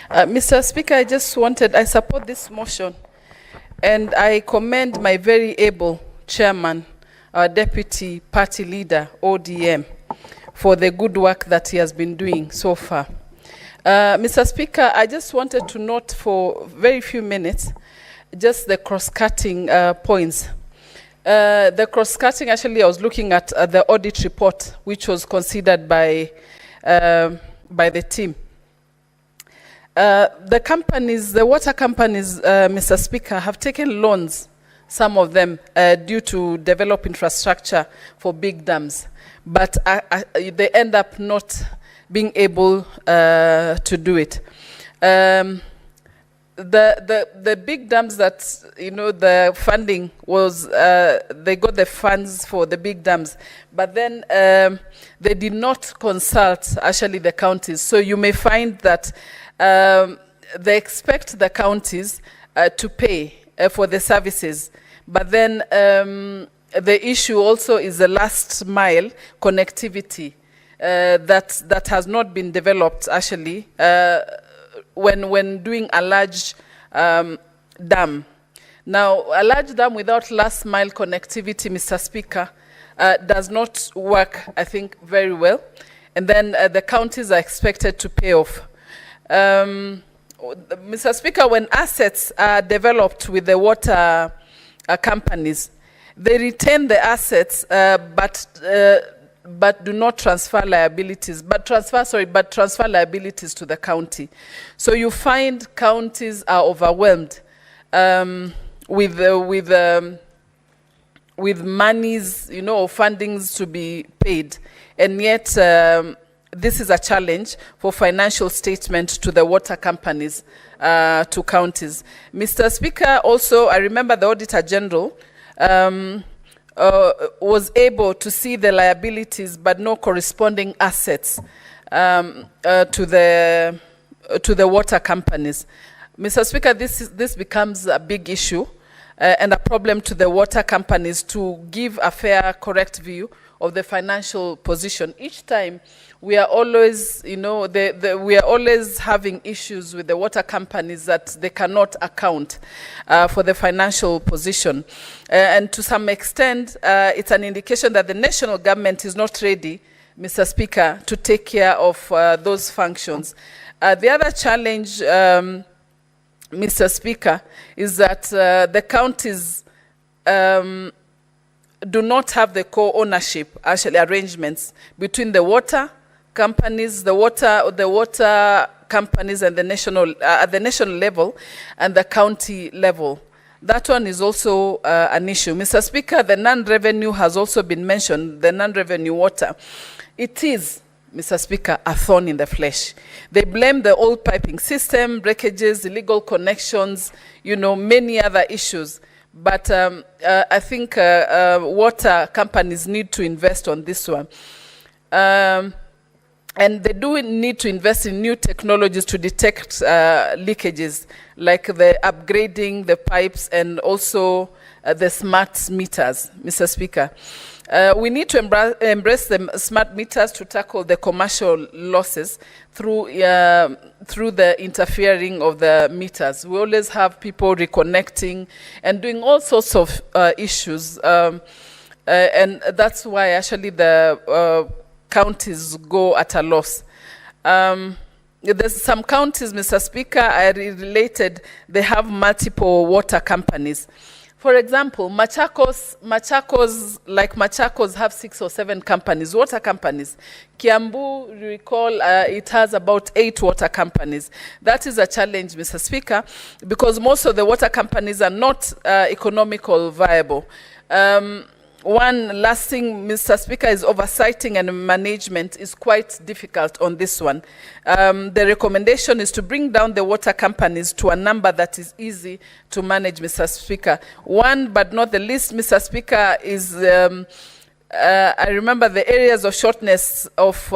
Mr. Speaker, I support this motion, and I commend my very able chairman, our deputy party leader, ODM, for the good work that he has been doing so far. Mr. Speaker, I just wanted to note for very few minutes just the cross-cutting points. The cross-cutting, actually, I was looking at the audit report, which was considered by the team. The companies, the water companies, Mr. Speaker, have taken loans, some of them, due to develop infrastructure for big dams. But they end up not being able to do it. The big dams that, the funding was, they got the funds for the big dams, but then they did not consult, actually, the counties. So you may find that they expect the counties to pay for the services, but then the issue also is the last mile connectivity that has not been developed, actually, when doing a large dam. Now, a large dam without last mile connectivity, Mr. Speaker, does not work, I think, very well. And then the counties are expected to pay off. Mr. Speaker, when assets are developed with the water companies, they retain the assets, but do not transfer liabilities, but transfer liabilities to the county. So you find counties are overwhelmed with monies, or fundings to be paid, and yet this is a challenge for financial statement to the water companies, to counties. Mr. Speaker, also I remember the Auditor General was able to see the liabilities but no corresponding assets to the water companies. Mr. Speaker, this becomes a big issue and a problem to the water companies to give a fair, correct view of the financial position. Each time we are always, we are always having issues with the water companies that they cannot account for the financial position. And to some extent, it's an indication that the national government is not ready, Mr. Speaker, to take care of those functions. The other challenge, Mr. Speaker, is that the counties do not have the co-ownership, actually, arrangements between the water companies, the water companies and the national, at the national level and the county level. That one is also an issue. Mr. Speaker, the non-revenue has also been mentioned, the non-revenue water. It is, Mr. Speaker, a thorn in the flesh. They blame the old piping system, breakages, illegal connections, many other issues. But I think water companies need to invest on this one. And they do need to invest in new technologies to detect leakages, like the upgrading the pipes and also the smart meters, Mr. Speaker. We need to embrace the smart meters to tackle the commercial losses through the interfering of the meters. We always have people reconnecting and doing all sorts of issues. And that's why actually the counties go at a loss. There's some counties, Mr. Speaker, I related, they have multiple water companies. For example, Machakos have 6 or 7 companies, water companies. Kiambu, you recall, it has about 8 water companies. That is a challenge, Mr. Speaker, because most of the water companies are not economical viable. One last thing, Mr. Speaker, is oversighting and management is quite difficult on this one. The recommendation is to bring down the water companies to a number that is easy to manage, Mr. Speaker. One, but not the least, Mr. Speaker, is I remember the areas of shortness of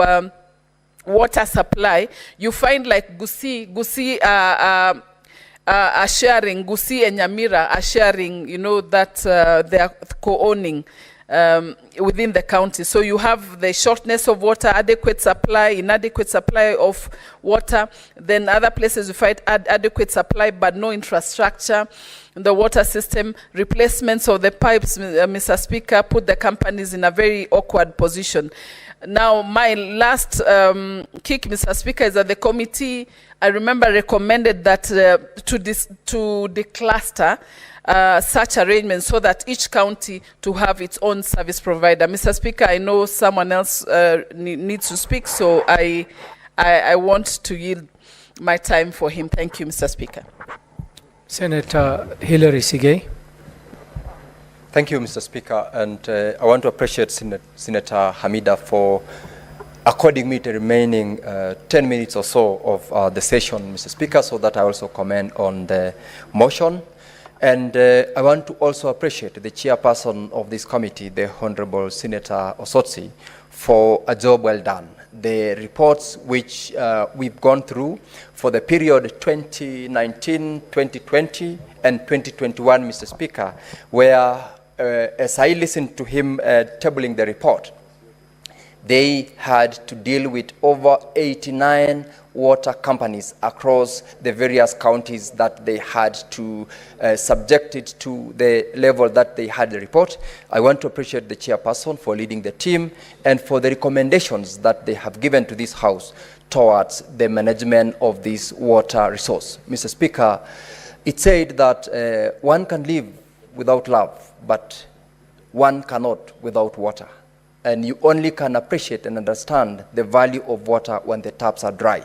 water supply. You find like Gusii are sharing, Gusii and Nyamira are sharing, that they are co-owning within the county. So you have the shortness of water, adequate supply, inadequate supply of water. Then other places you find adequate supply but no infrastructure in the water system. Replacements of the pipes, Mr. Speaker, put the companies in a very awkward position. Now, my last kick, Mr. Speaker, is that the committee, I remember, recommended that to decluster such arrangements so that each county to have its own service provider. Mr. Speaker, I know someone else needs to speak, so I want to yield my time for him. Thank you, Mr. Speaker. Senator Hilary Sigei. Thank you, Mr. Speaker, and I want to appreciate Senator Hamida for according me the remaining 10 minutes or so of the session, Mr. Speaker, so that I also comment on the motion. And I want to also appreciate the chairperson of this committee, the Honorable Senator Osotsi, for a job well done. The reports which we've gone through for the period 2019, 2020, and 2021, Mr. Speaker, where as I listened to him tabling the report, they had to deal with over 89 water companies across the various counties that they had to subject it to the level that they had the report. I want to appreciate the chairperson for leading the team and for the recommendations that they have given to this House towards the management of this water resource. Mr. Speaker, it said that one can live without love, but one cannot without water. And you only can appreciate and understand the value of water when the taps are dry.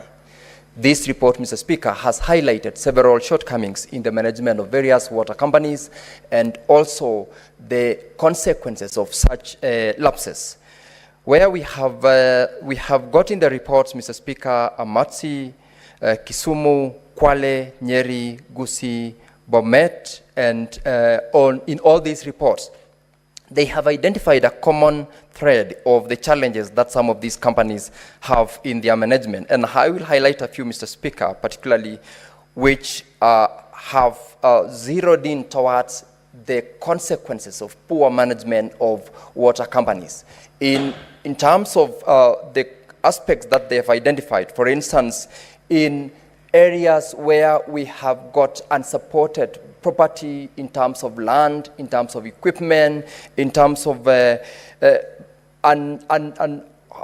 This report, Mr. Speaker, has highlighted several shortcomings in the management of various water companies and also the consequences of such lapses. Where we have got in the reports, Mr. Speaker, Amatsi, Kisumu, Kwale, Nyeri, Gusii, Bomet, and in all these reports, they have identified a common thread of the challenges that some of these companies have in their management. And I will highlight a few, Mr. Speaker, particularly which have zeroed in towards the consequences of poor management of water companies. In terms of the aspects that they have identified, for instance, in areas where we have got unsupported property in terms of land, in terms of equipment, in terms of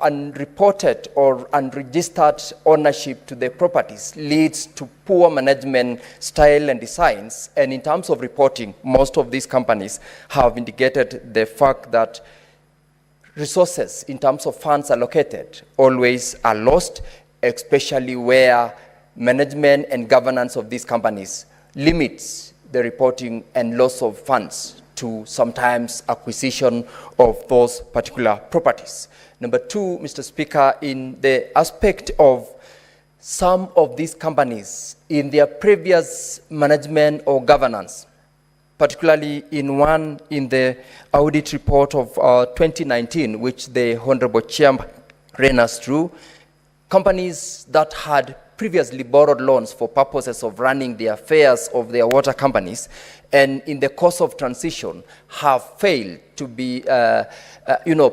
unreported or unregistered ownership to the properties leads to poor management style and designs. And in terms of reporting, most of these companies have indicated the fact that resources in terms of funds allocated always are lost, especially where management and governance of these companies limits the reporting and loss of funds to sometimes acquisition of those particular properties. Number two, Mr. Speaker, in the aspect of some of these companies in their previous management or governance, particularly in one in the audit report of 2019, which the Honorable Chairman ran us through, companies that had previously borrowed loans for purposes of running the affairs of their water companies, and in the course of transition have failed to be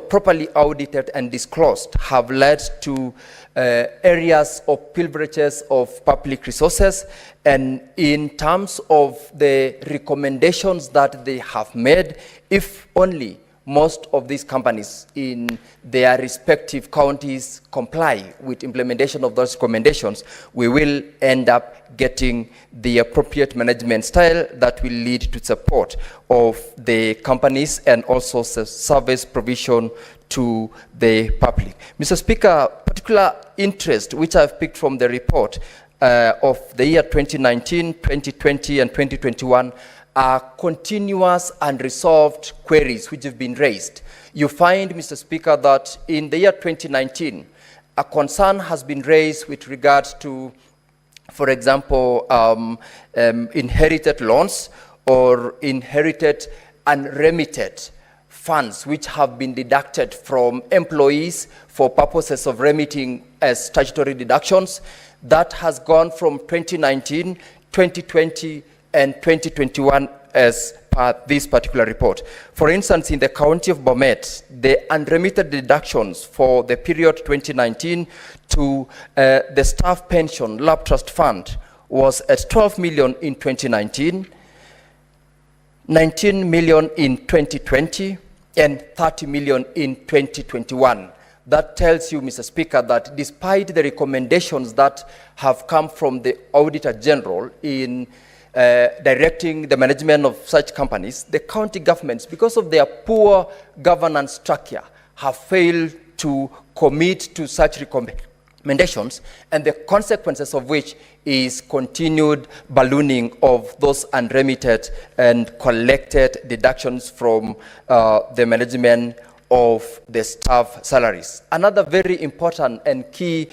properly audited and disclosed, have led to areas of pilferages of public resources. And in terms of the recommendations that they have made, if only most of these companies in their respective counties comply with implementation of those recommendations, we will end up getting the appropriate management style that will lead to support of the companies and also service provision to the public. Mr. Speaker, particular interest which I've picked from the report of the year 2019, 2020, and 2021 are continuous unresolved queries which have been raised. You find, Mr. Speaker, that in the year 2019, a concern has been raised with regard to, for example, inherited loans or inherited unremitted funds which have been deducted from employees for purposes of remitting as statutory deductions. That has gone from 2019, 2020, and 2021 as per this particular report. For instance, in the county of Bomet, the unremitted deductions for the period 2019 to the staff pension lab trust fund was at 12 million in 2019, 19 million in 2020, and 30 million in 2021. That tells you, Mr. Speaker, that despite the recommendations that have come from the Auditor General in directing the management of such companies, the county governments, because of their poor governance structure, have failed to commit to such recommendations, and the consequences of which is continued ballooning of those unremitted and collected deductions from the management of the staff salaries. Another very important and key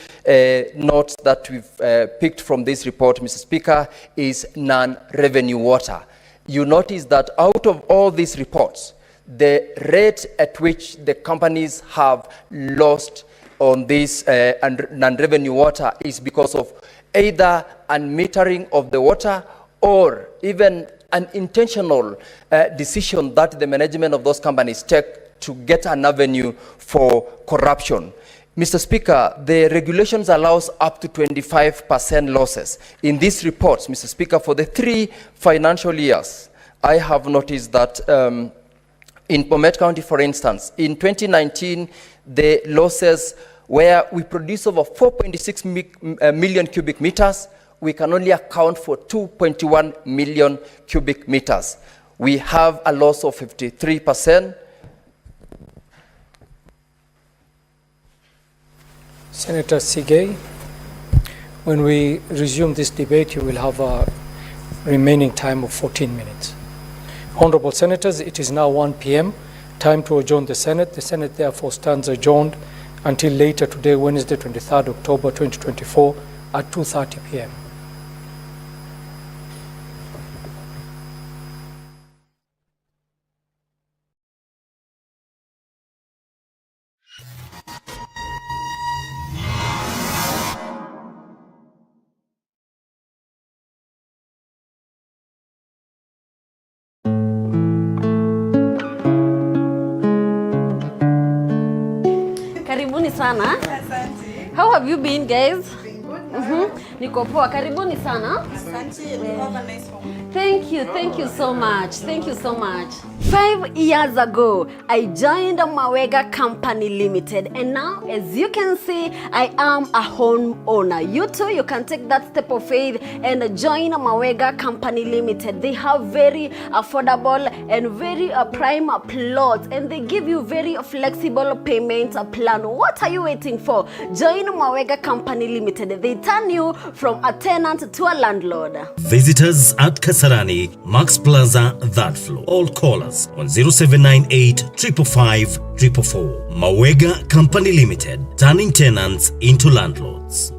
note that we've picked from this report, Mr. Speaker, is non-revenue water. You notice that out of all these reports, the rate at which the companies have lost on this non-revenue water is because of either unmetering of the water or even an intentional decision that the management of those companies take to get an avenue for corruption. Mr. Speaker, the regulations allows up to 25% losses. In these reports, Mr. Speaker, for the 3 financial years, I have noticed that in Bomet County, for instance, in 2019, the losses where we produce over 4.6 million cubic meters, we can only account for 2.1 million cubic meters. We have a loss of 53%. Senator Sigay, when we resume this debate, you will have a remaining time of 14 minutes. Honorable Senators, it is now 1 p.m. Time to adjourn the Senate. The Senate therefore stands adjourned until later today, Wednesday, 23rd October 2024 at 2:30 p.m. Karibuni sana. Asante. How have you been, guys? Been good. Niko poa. Karibuni sana. Asante. Have a nice home. Thank you so much. Thank you so much. 5 years ago, I joined Mawega Company Limited, and now, as you can see, I am a homeowner. You too, you can take that step of faith and join Mawega Company Limited. They have very affordable and very prime plots, and they give you very flexible payment plan. What are you waiting for? Join Mawega Company Limited. They turn you from a tenant to a landlord. Visitors at Kasarani, Max Plaza, that floor. All callers us on 0798 555 444. Mawega Company Limited, turning tenants into landlords.